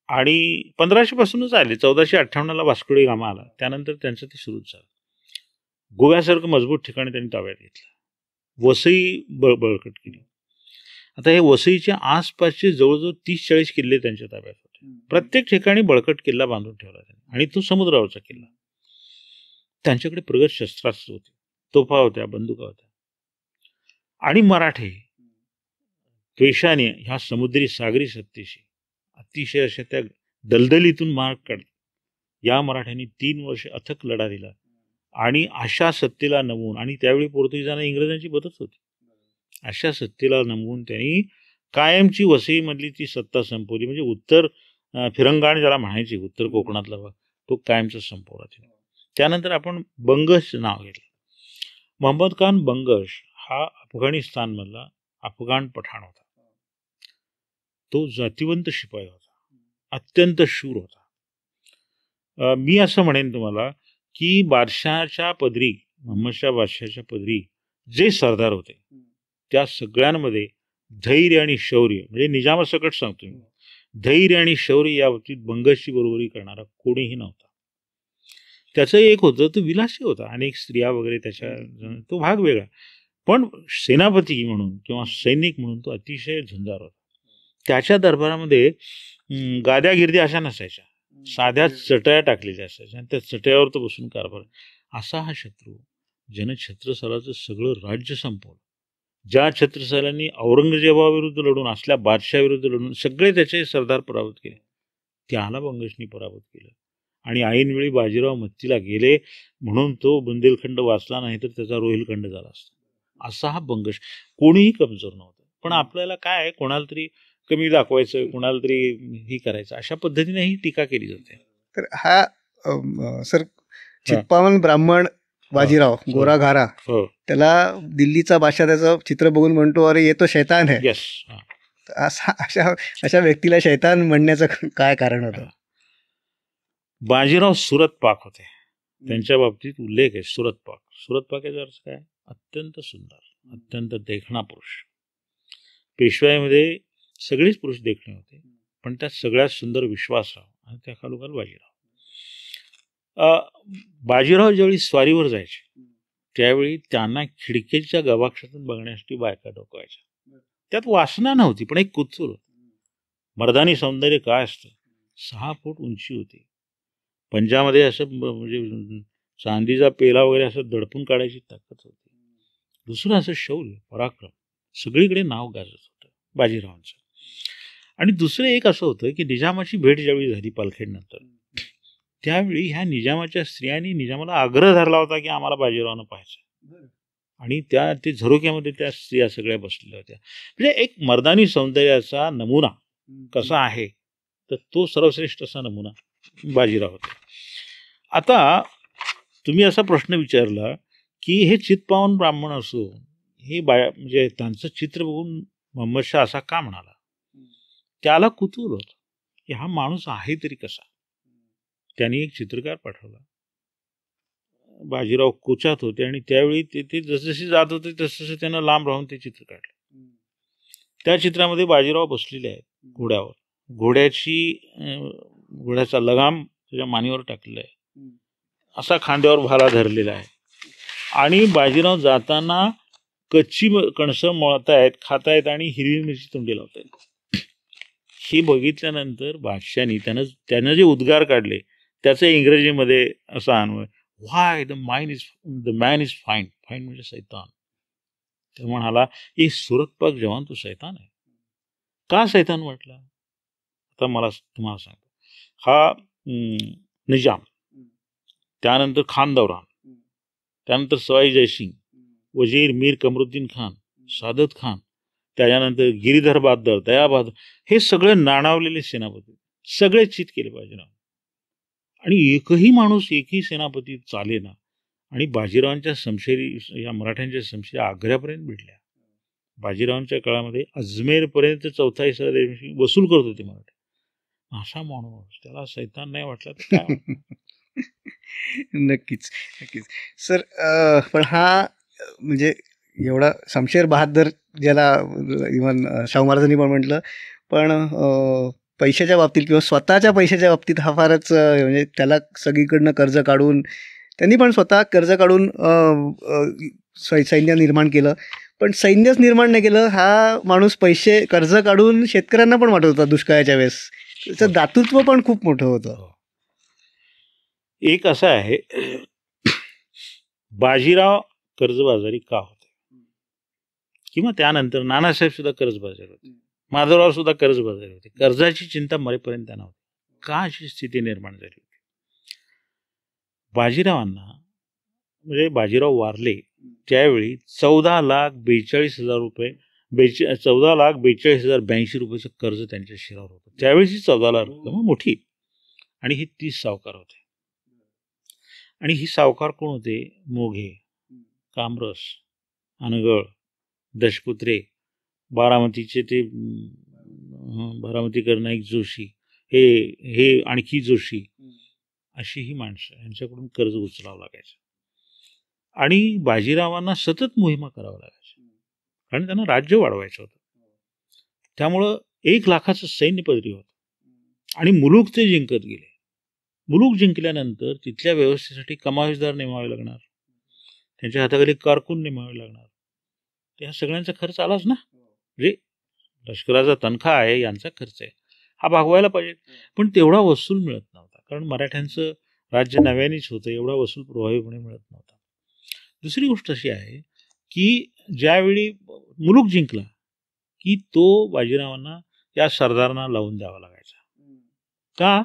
आणि 1500 पासूनच आले. 1458ला वास्को डी गामा आला, त्यानंतर त्यांचं ते सुरूच झालं. गोव्यासारखं मजबूत ठिकाणी त्यांनी ताब्यात घेतलं, वसई बळकट केली. आता हे वसईच्या आसपासचे जवळजवळ 30-40 किल्ले त्यांच्या ताब्यात होते. प्रत्येक ठिकाणी बळकट किल्ला बांधून ठेवला त्यांनी आणि तो समुद्रावरचा किल्ला. त्यांच्याकडे प्रगत शस्त्रास्त्र होते, तोफा होत्या, बंदुका होत्या. आणि मराठे द्वेषाने ह्या समुद्री सागरी सत्तेशी अतिशय अशा त्या दलदलीतून मार्ग काढत या मराठ्यांनी 3 वर्ष अथक लढा दिला आणि अशा सत्तेला नमवून, आणि त्यावेळी पोर्तुगीजांना इंग्रजांची मदत होती, अशा सत्तेला नमवून त्यांनी कायमची वसईमधली ती सत्ता संपवली. म्हणजे उत्तर फिरंगाण ज्याला म्हणायची, उत्तर कोकणातला भाग, तो कायमचा संपवला त्यांनी. त्यानंतर आपण बंगश नाव घेतलं. मोहम्मद खान बंगश हा अफगाणिस्तानमधला अफगाण पठाण होता. तो जातिवंत शिपाई होता, अत्यंत शूर होता. मी असं म्हणेन तुम्हाला की बादशाहच्या पदरी, मोहम्मदशाह बादशाहच्या पदरी जे सरदार होते त्या सगळ्यांमध्ये धैर्य आणि शौर्य, म्हणजे निजामासकट सांगतो मी, धैर्य आणि शौर्य या बाबतीत बंगशची बरोबरी करणारा कोणीही नव्हता. त्याचं एक होतं, तो विलासी होता, अनेक स्त्रिया वगैरे त्याच्या, तो भाग वेगळा, पण सेनापती म्हणून किंवा सैनिक म्हणून तो अतिशय झुंजार होता. त्याच्या दरबारामध्ये गाद्यागिर्दी अशा नसायच्या, साध्या चटया टाकलेल्या असायच्या आणि त्या चटयावर तो बसून कारभार. असा हा शत्रू ज्यानं छत्रसालाचं सगळं राज्य संपवलं. ज्या छत्रसालांनी औरंगजेबाविरुद्ध लढून, असल्या बादशाहाविरुद्ध लढून सगळे त्याचे सरदार पराभूत केले, त्याला बंगशनी पराभूत केलं. आणि ऐनवेळी बाजीराव मत्तीला गेले म्हणून तो बुंदेलखंड वाचला, नाही तर त्याचा रोहिलखंड झाला असता. असा हा बंगश. कोणीही कमजोर नव्हतं, पण आपल्याला काय आहे, कोणाला तरी कमी दाखवायचं, कोणाला तरी ही करायचं, अशा पद्धतीने ही टीका केली जाते. तर हा सर चित्पावन ब्राह्मण बाजीराव गोरा घारा, त्याला दिल्लीचा बादशाह त्याचं चित्र बघून म्हणतो, अरे ये तो शैतान है. येस. अशा व्यक्तीला शैतान म्हणण्याचं काय कारण होतं? बाजीराव सुरतपाक होते, त्यांच्या बाबतीत उल्लेख आहे सुरतपाक. सुरतपाक याचा अर्थ काय? अत्यंत सुंदर, अत्यंत देखणा पुरुष. पेशवाईमध्ये सगळेच पुरुष देखणे होते, पण त्यात सगळ्यात सुंदर विश्वासराव आणि त्या खालोखाल बाजीराव. बाजीराव ज्यावेळी स्वारीवर जायचे त्यावेळी त्यांना खिडकीच्या गवाक्षातून बघण्यासाठी बायका डोकवायच्या. त्यात वासना नव्हती, पण एक कुतूहल होतं. मर्दानी सौंदर्य काय असतं? 6 फूट उंची होती, पंजामध्ये असं म्हणजे चांदीचा पेला वगैरे असं दडपून काढायची ताकद होती. दुसरं असं शौर्य, पराक्रम, सगळीकडे नाव गाजत होतं बाजीरावांचं. आणि दुसरं एक असं होतं की निजामाची भेट ज्यावेळी झाली पालखेडनंतर, त्यावेळी ह्या निजामाच्या स्त्रियांनी निजामाला आग्रह धरला होता की आम्हाला बाजीरावांना पाहायचं. आणि ते झरोक्यामध्ये त्या स्त्रिया सगळ्या बसलेल्या होत्या. म्हणजे एक मर्दानी सौंदर्याचा नमुना कसा आहे, तर तो सर्वश्रेष्ठ असा नमुना बाजीराव होते. आता तुम्ही असा प्रश्न विचारला की हे चित्पावन ब्राह्मण असो, हे म्हणजे त्यांचं चित्र बघून मोहम्मदशाह असा का म्हणाला? त्याला कुतूहल होतं की हा माणूस आहे तरी कसा. त्यांनी एक चित्रकार पाठवला. बाजीराव कोचात होते आणि त्यावेळी ते जसजशी जात होते तसं त्यानं लांब राहून ते चित्र काढलं. त्या चित्रामध्ये बाजीराव बसलेले आहेत घोड्यावर, घोड्याचा लगाम त्याच्या मानेवर टाकलेला आहे, असा खांद्यावर भाला धरलेला आहे, आणि बाजीराव जाताना कच्ची कणसं मळतायत, खातायत आणि हिरवी मिरची तोंडी लावतायत. हे बघितल्यानंतर बादशाहानी त्यानं जे उद्गार काढले त्याचं इंग्रजीमध्ये असा अन्वय, why the man is fine. Fine म्हणजे सैतान. तर म्हणाला, ए सुरतपाक जवान, तू सैतान आहे. का सैतान म्हटला? आता तुम्हाला सांगतो. हा निजाम, त्यानंतर खान दौरान, त्यानंतर सवाई जयसिंग, वजीर मीर कमरुद्दीन खान, सादत खान, त्याच्यानंतर गिरीधर बहादर, दया बहादर, हे सगळे नाणावलेले सेनापती, सगळे चित केले बाजीराव. आणि एकही माणूस, एकही सेनापती चाले ना. आणि बाजीरावांच्या शमशेरी, या मराठ्यांच्या शमशेरी आग्र्यापर्यंत भिडल्या. बाजीरावांच्या काळामध्ये अजमेरपर्यंत चौथा हिस्सा वसूल करत होते मराठी. असा माणूस, त्याला सैतान नाही वाटला तर काय? नक्कीच नक्कीच सर. पण हा म्हणजे एवढा शमशेर बहादर, ज्याला इव्हन शाहू महाराजांनी पण म्हटलं, पण पैशाच्या बाबतीत किंवा स्वतःच्या पैशाच्या बाबतीत हा फारच, म्हणजे त्याला सगळीकडनं कर्ज काढून, त्यांनी पण स्वतः कर्ज काढून सैन्य निर्माण केलं. पण सैन्यच निर्माण नाही केलं. हा माणूस पैसे कर्ज काढून शेतकऱ्यांना पण वाटत होता दुष्काळाच्या वेळेस. त्याचं दातृत्व पण खूप मोठं होतं. एक असं आहे, बाजीराव कर्जबाजारी का होते, किंवा त्यानंतर नानासाहेब सुद्धा कर्जबाजारी होते, माधवराव सुद्धा कर्जबाजारी होते. कर्जाची चिंता मरेपर्यंत त्यांना होती. का अशी स्थिती निर्माण झाली होती? बाजीरावांना, म्हणजे बाजीराव वारले त्यावेळी 14,42,000 रुपये 14,42,082 रुपयाचं कर्ज त्यांच्या शिरावर होतं. त्यावेळेची 14 लाख रक्कम मोठी, आणि हे 30 सावकार होते. आणि ही सावकार कोण होते? मोघे, कामरस, अनगळ, दशपुत्रे, बारामतीचे ते बारामतीकर नाईक जोशी, हे आणखी जोशी, अशी ही माणसं, यांच्याकडून कर्ज उचलावं लागायचं. आणि बाजीरावांना सतत मोहिमा करावं लागायचं, कारण त्यांना राज्य वाढवायचं होतं. त्यामुळं 1 लाखाचं सैन्य पदरी होतं, आणि मुलूक ते जिंकत गेले. मुलूक जिंकल्यानंतर तिथल्या व्यवस्थेसाठी कमावीसदार नेमावे लागणार, त्यांच्या हाताखाली कारकून नेमावे लागणार. त्या सगळ्यांचा खर्च आलाच ना. म्हणजे लष्कराचा तनखा आहे, यांचा खर्च आहे, हा भागवायला पाहिजे. पण तेवढा वसूल मिळत नव्हता, कारण मराठ्यांचं राज्य नव्यानेच होतं, एवढा वसूल प्रभावीपणे मिळत नव्हता. दुसरी गोष्ट अशी आहे की ज्यावेळी मुलूक जिंकला की तो बाजीरावांना या सरदारांना लावून द्यावा लागायचा. का?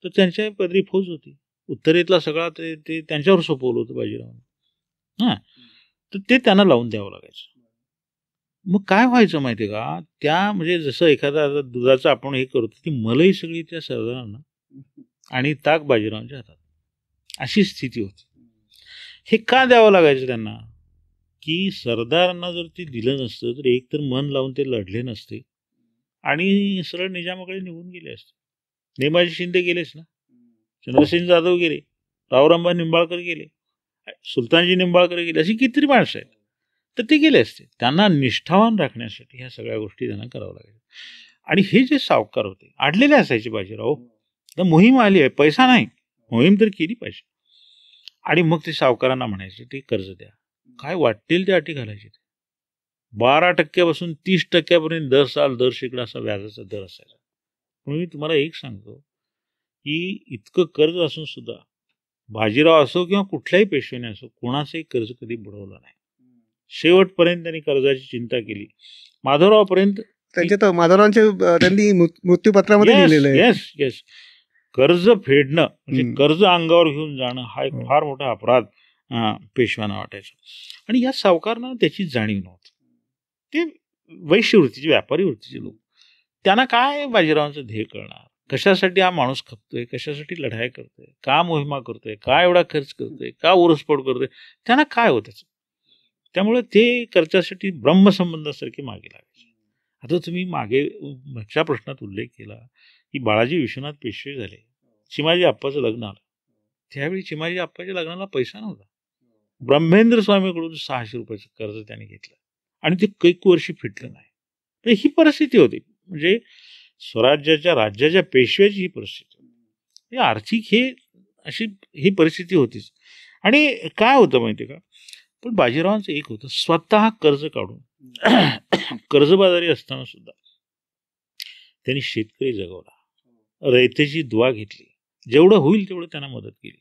तर त्यांच्या पदरी फौज होती, उत्तरेतला सगळा ते त्यांच्यावर सोपवलं होतं बाजीरावांना. हां, तर ते त्यांना लावून द्यावं लागायचं. मग काय व्हायचं माहिती आहे का? त्या म्हणजे जसं एखादा दुधाचं आपण हे करतो, ती मलई सगळी त्या सरदारांना आणि ताक बाजीरावांच्या हातात, अशी स्थिती होती. हे का द्यावं लागायचं त्यांना? की सरदारांना जर ते दिलं नसतं तर एक तर मन लावून ते लढले नसते, आणि सरळ निजामाकडे निघून गेले असते. नेमाजी शिंदे गेलेच ना, चंद्रसेन जाधव गेले, रावरांबा निंबाळकर गेले, सुलतानजी निंबाळकर गेले, अशी कितीतरी माणसं आहेत, तर ते गेले असते. त्यांना निष्ठावान राखण्यासाठी ह्या सगळ्या गोष्टी त्यांना करावं लागेल. आणि हे जे सावकार होते, आडलेले असायचे बाजीराव, तर मोहीम आली आहे, पैसा नाही, मोहीम तर केली पाहिजे. आणि मग ते सावकारांना म्हणायचे ते कर्ज द्या, काय वाटेल त्या अटी घालायचे. 12% 30% दर साल दर शेकडा असा व्याजाचा दर असायचा. म्हणून मी तुम्हाला एक सांगतो की इतकं कर्ज असून सुद्धा बाजीराव असो किंवा कुठल्याही पेशव्याने असो, कोणाचंही कर्ज कधी बुडवलं नाही. शेवटपर्यंत त्यांनी कर्जाची चिंता केली. माधवरावपर्यंत माधवरावांचे त्यांनी मृत्यूपत्रामध्ये लिहिलेलं आहे. येस येस, कर्ज फेडणं म्हणजे कर्ज अंगावर घेऊन जाणं हा एक फार मोठा अपराध पेशव्यांना वाटायचा. आणि या सावकारना त्याची जाणीव नव्हती. ते वैश्यवृत्तीचे, व्यापारी वृत्तीचे लोक, त्यांना काय बाजीरावांचं ध्येय कळणार? कशासाठी हा माणूस खपतोय, कशासाठी लढाई करतोय, का मोहिमा करतोय, का एवढा खर्च करतोय, का उरसपोट करतोय, त्यांना काय होतं. त्यामुळे ते खर्चासाठी ब्रह्मसंबंधासारखे मागे लागायचे. आता तुम्ही मागच्या प्रश्नात उल्लेख केला की बाळाजी विश्वनाथ पेशवे झाले, चिमाजी आप्पाचं लग्न आलं. त्यावेळी चिमाजी आप्पाच्या लग्नाला पैसा नव्हता. ब्रह्मेंद्र स्वामीकडून 600 रुपयाचं कर्ज त्याने घेतलं, आणि ते कैक वर्षी फिटलं नाही. तर ही परिस्थिती होती. म्हणजे स्वराज्याच्या, राज्याच्या पेशव्याची ही परिस्थिती होती. आर्थिक अशी ही परिस्थिती होतीच. आणि काय होतं माहिती का? पण बाजीरावांचं एक होतं, स्वतः कर्ज काढून कर्जबाजारी असताना सुद्धा त्यांनी शेतकरी जगवला, रयतेची दुआ घेतली, जेवढं होईल तेवढं त्यांना मदत केली.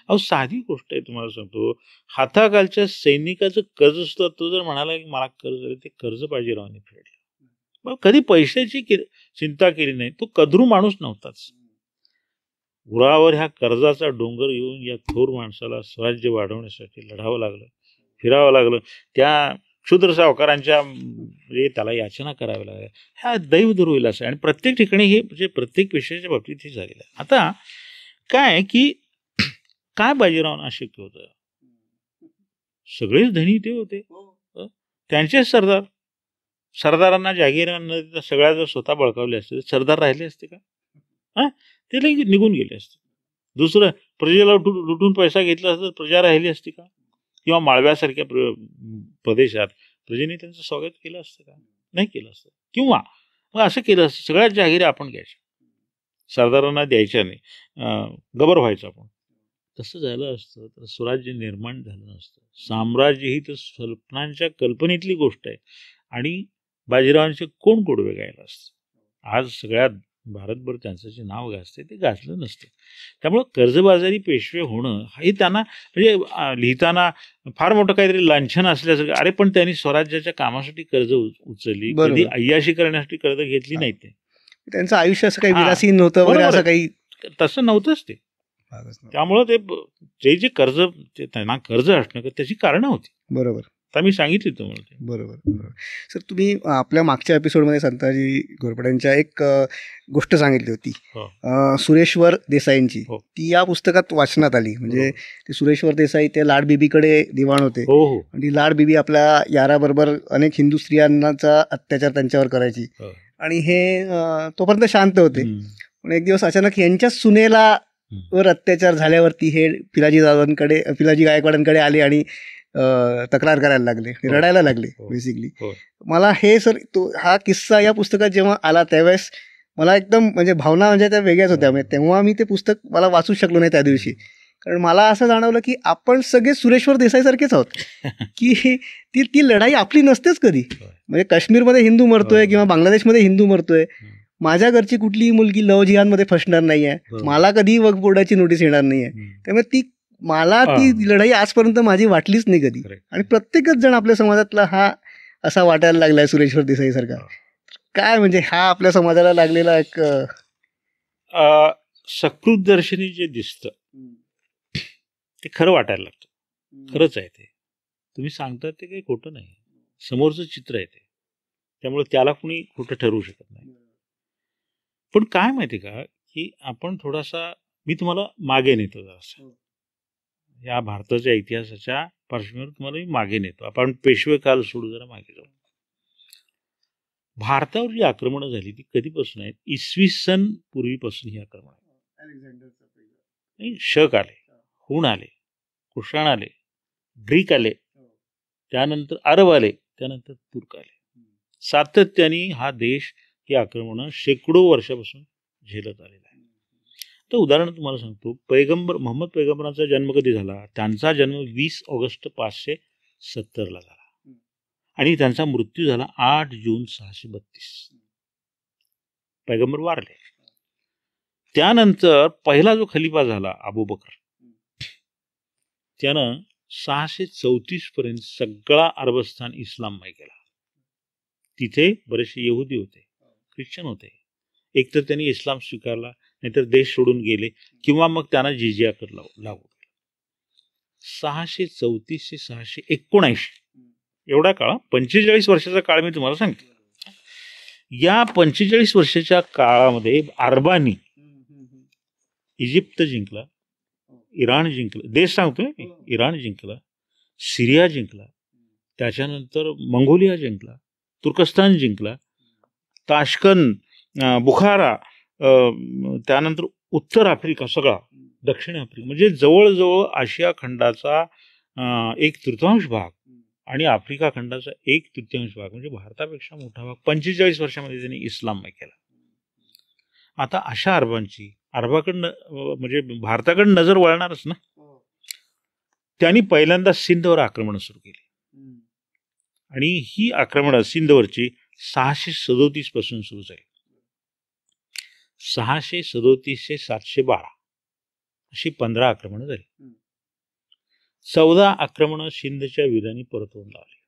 अहो साधी गोष्ट आहे, तुम्हाला सांगतो, हाताखालच्या सैनिकाचं कर्ज सुद्धा तो जर म्हणाला की मला कर्ज आहे, ते कर्ज बाजीरावांनी फेडलं. मग कधी पैशाची चिंता केली नाही. तो कद्रू माणूस नव्हताच. उरावर ह्या कर्जाचा डोंगर येऊन या थोर माणसाला स्वराज्य वाढवण्यासाठी लढावं लागलं, फिरावं लागलं, त्या क्षुद्र सावकारांच्या त्याला याचना कराव्या लागल्या. ह्या दैव दुर्मिळ असं. आणि प्रत्येक ठिकाणी हे म्हणजे प्रत्येक विषयाच्या बाबतीत हे झालेलं आहे. आता काय की काय बाजीरावांना अशक्य होतं? सगळेच धनी ते होते, त्यांचेच सरदार. सरदारांना जागीरांना देता सगळ्या जर स्वतः बळकावले असते, सरदार राहिले असते का? ते निघून गेले असते. दुसरं, प्रजेला लुटून पैसा घेतला असता, प्रजा राहिली असती का? किंवा माळव्यासारख्या प्रदेशात प्रजेने त्यांचं स्वागत केलं असतं का? नाही केलं असतं. किंवा मग असं केलं असतं, सगळ्यात जागिरी आपण घ्यायच्या, सरदारांना द्यायच्या नाही, गबर व्हायचं आपण. तसं झालं असतं तर स्वराज्य निर्माण झालं नसतं. साम्राज्य ही तर स्वप्नांच्या कल्पनेतली गोष्ट आहे आणि बाजीरावांचे कोण गोडवे गायला असतं. आज सगळ्यात भारतभर त्यांचं जे नाव गाजते ते गाजलं नसतं. त्यामुळं कर्जबाजारी पेशवे होणं हे त्यांना म्हणजे लिहिताना फार मोठं काहीतरी लांछन असल्यासारखं. अरे पण त्यांनी स्वराज्याच्या कामासाठी कर्ज उचलली, कधी बरोबर. अय्याशी करण्यासाठी कर्ज घेतली नाही. ते त्यांचं आयुष्य असं काही हां, विलासी नव्हतं वगैरे, बरोबर असं आहे. काही तसं नव्हतंच ते. भागच नव्हता. त्यामुळं ते जे कर्ज त्यांना कर्ज असणं त्याची कारणं होती. बरोबर. आता मी सांगितली तुम्हाला ते. बरोबर. सर, तुम्ही आपल्या मागच्या एपिसोडमध्ये संताजी घोरपड्यांच्या एक गोष्ट सांगितली होती, हो. सुरेश्वर देसाईंची. हो. ती या पुस्तकात वाचण्यात आली. म्हणजे बरोबर. ते सुरेश्वर देसाई ते लाडबीबीकडे दिवाण होते हो. आणि लाडबीबी आपल्या याराबरोबर अनेक हिंदू स्त्रियांचा अत्याचार त्यांच्यावर करायची हो. आणि हे तोपर्यंत शांत होते. पण एक दिवस अचानक यांच्याच सुनेला वर अत्याचार झाल्यावरती हे पिलाजी गायकवाडांकडे आले आणि तक्रार करायला लागले, रडायला लागले बेसिकली. मला हे सर हा किस्सा या पुस्तकात जेव्हा आला त्यावेळेस मला एकदम म्हणजे भावना म्हणजे त्या वेगळ्याच होत्या. म्हणजे तेव्हा मी ते पुस्तक मला वाचू शकलो नाही त्या दिवशी, कारण मला असं जाणवलं की आपण सगळे सुरेश्वर देसाईसारखेच आहोत की ती लढाई आपली नसतेच कधी. म्हणजे काश्मीरमध्ये हिंदू मरतोय किंवा बांगलादेशमध्ये हिंदू मरतोय, माझ्या घरची कुठलीही मुलगी लव जिहादमध्ये फसणार नाही आहे, मला कधीही वक्फ बोर्डाची नोटीस येणार नाही आहे. त्यामुळे मला ती लढाई आजपर्यंत माझी वाटलीच नाही कधी. आणि प्रत्येकच जण आपल्या समाजातला हा असा वाटायला लागलाय सुरेश्वर देसाई सारखा. काय म्हणजे हा आपल्या समाजाला लागलेला एक सकृत दर्शनी जे दिसतं ते खरं वाटायला लागतं. खरंच आहे ते. तुम्ही सांगता ते काही खोटं नाही, समोरचं चित्र आहे ते. त्यामुळे त्याला कुणी खोटं ठरवू शकत नाही. पण काय माहिती का की आपण थोडासा मी तुम्हाला मागे नेतो जरासं. या भारताच्या इतिहासाच्या पार्श्वभूमीवर तुम्हाला मी मागे नेतो. आपण पेशवे काल सोडू, जरा मागे जाऊ. भारतावर जी आक्रमणं झाली ती कधीपासून आहेत? इसवी सन पूर्वीपासून ही आक्रमण आहे. शक आले, हुण आले, कुषाण आले, ग्रीक आले, त्यानंतर अरब आले, त्यानंतर तुर्क आले. सातत्याने हा देश ही आक्रमणं शेकडो वर्षापासून झेलत आलेला आहे. तर उदाहरण तुम्हाला सांगतो, मोहम्मद पैगंबरांचा जन्म कधी झाला? त्यांचा जन्म 20 ऑगस्ट 570 झाला आणि त्यांचा मृत्यू झाला 8 जून 632. पैगंबर वारले. त्यानंतर पहिला जो खलिफा झाला अबू बकर, त्यानं 634 पर्यंत सगळा अरबस्थान इस्लाममय केला. तिथे बरेचसे यहुदी होते, ख्रिश्चन होते. एकतर त्यांनी इस्लाम स्वीकारला, नाहीतर देश सोडून गेले, किंवा मग त्यांना जिजिया कर लागू केला. 634 ते 679 एवढा काळ, 45 वर्षाचा काळ मी तुम्हाला सांगतो. या 45 वर्षाच्या काळामध्ये अरबांनी इजिप्त जिंकला, इराण जिंकलं, देश सांगतोय मी, इराण जिंकला, सिरिया जिंकला, त्याच्यानंतर मंगोलिया जिंकला, तुर्कस्तान जिंकला, ताश्कंद, बुखारा, त्यानंतर उत्तर आफ्रिका सगळा, दक्षिण आफ्रिका, म्हणजे जवळजवळ आशिया खंडाचा 1/3 भाग आणि आफ्रिका खंडाचा 1/3 भाग, म्हणजे भारतापेक्षा मोठा भाग 45 वर्षामध्ये त्यांनी इस्लाममय केला. आता अशा अरबाकडनं म्हणजे भारताकडे नजर वळणारच ना. त्यांनी पहिल्यांदा सिंधवर आक्रमण सुरू केली आणि ही आक्रमणं सिंधवरची 637 पासून सुरू झाली. 637 ते 712 अशी 15 आक्रमणं झाली. 14 आक्रमणं सिंधच्या वीरांनी परतवून लावली.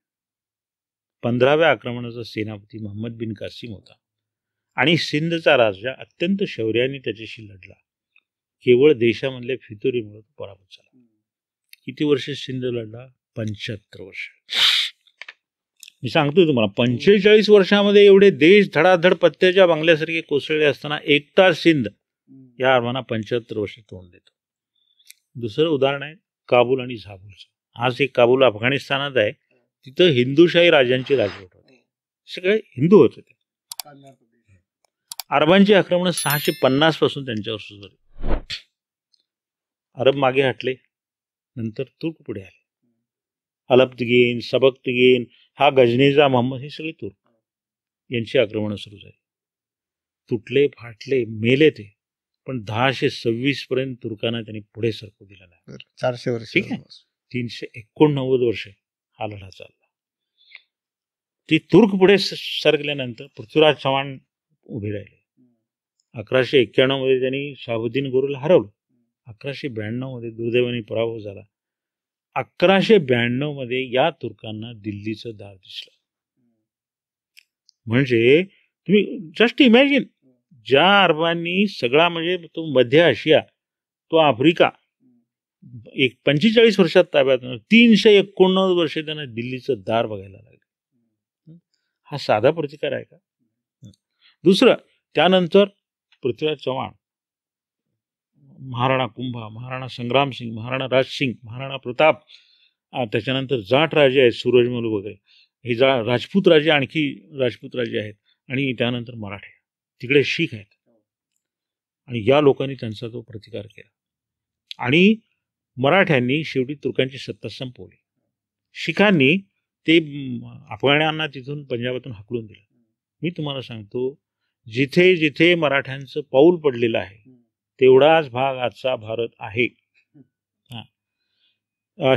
15व्या आक्रमणाचा सेनापती मोहम्मद बिन कासिम होता आणि सिंधचा राजा अत्यंत शौर्याने त्याच्याशी लढला. केवळ देशामधल्या फितुरीमुळे तो पराभूत झाला. किती वर्ष सिंध लढला? 75 वर्ष. मी सांगतोय तुम्हाला, 45 वर्षामध्ये एवढे देश धडाधड पत्त्याच्या बांगल्यासारखे कोसळले असताना एकटा सिंध या अरबांना 75 वर्ष तोंड देतो. दुसरं उदाहरण आहे काबूल आणि झाबूलचं. आज एक काबूल अफगाणिस्तानात आहे. तिथं हिंदुशाही राजांचे राजवट होते, सगळे हिंदू होते. ते अरबांची आक्रमण 650 पासून त्यांच्यावर सुरू झाली. अरब मागे हटले, नंतर तुर्क पुढे आले. अलब्तगीन, सबक्तगीन, हा गजनीचा मोहम्मद, हे सगळे तुर्क यांची आक्रमणं सुरू झाली. तुटले, फाटले, मेले ते, पण 1026 पर्यंत तुर्कांना त्यांनी पुढे सरकू दिलं नाही. 400 वर्ष. ठीक आहे. 389 वर्ष हा लढा चालला. ती तुर्क पुढे सरकल्यानंतर पृथ्वीराज चव्हाण उभे राहिले. 1191 मध्ये त्यांनी शहाबुद्दीन गोरूला हरवलं. 1192 मध्ये दुर्दैवाने पराभव झाला. 1192 मध्ये या तुर्कांना दिल्लीचं दार दिसलं. म्हणजे तुम्ही जस्ट इमॅजिन, ज्या अरबांनी सगळा म्हणजे तो मध्य आशिया, तो आफ्रिका 45 वर्षात ताब्यात, 389 वर्ष त्यांना दिल्लीचं दार बघायला लागलं. हा साधा प्रतिकार आहे का? दुसरं, त्यानंतर पृथ्वीराज चव्हाण, महाराणा कुंभा, महाराणा संग्राम सिंग, महाराणा राजसिंग, महाराणा प्रताप, त्याच्यानंतर जाट राजे आहेत, सूरजमल वगैरे, हे राजपूत राजे, आणखी राजपूत राजे आहेत, आणि त्यानंतर मराठे, तिकडे शीख आहेत. आणि या लोकांनी त्यांचा तो प्रतिकार केला. आणि मराठ्यांनी शेवटी तुर्कांची सत्ता संपवली. शिखांनी ते अफगाण्यांना तिथून पंजाबातून हाकलून दिलं. मी तुम्हाला सांगतो, जिथे जिथे मराठ्यांचं पाऊल पडलेलं आहे तेवढाच भाग आजचा भारत आहे.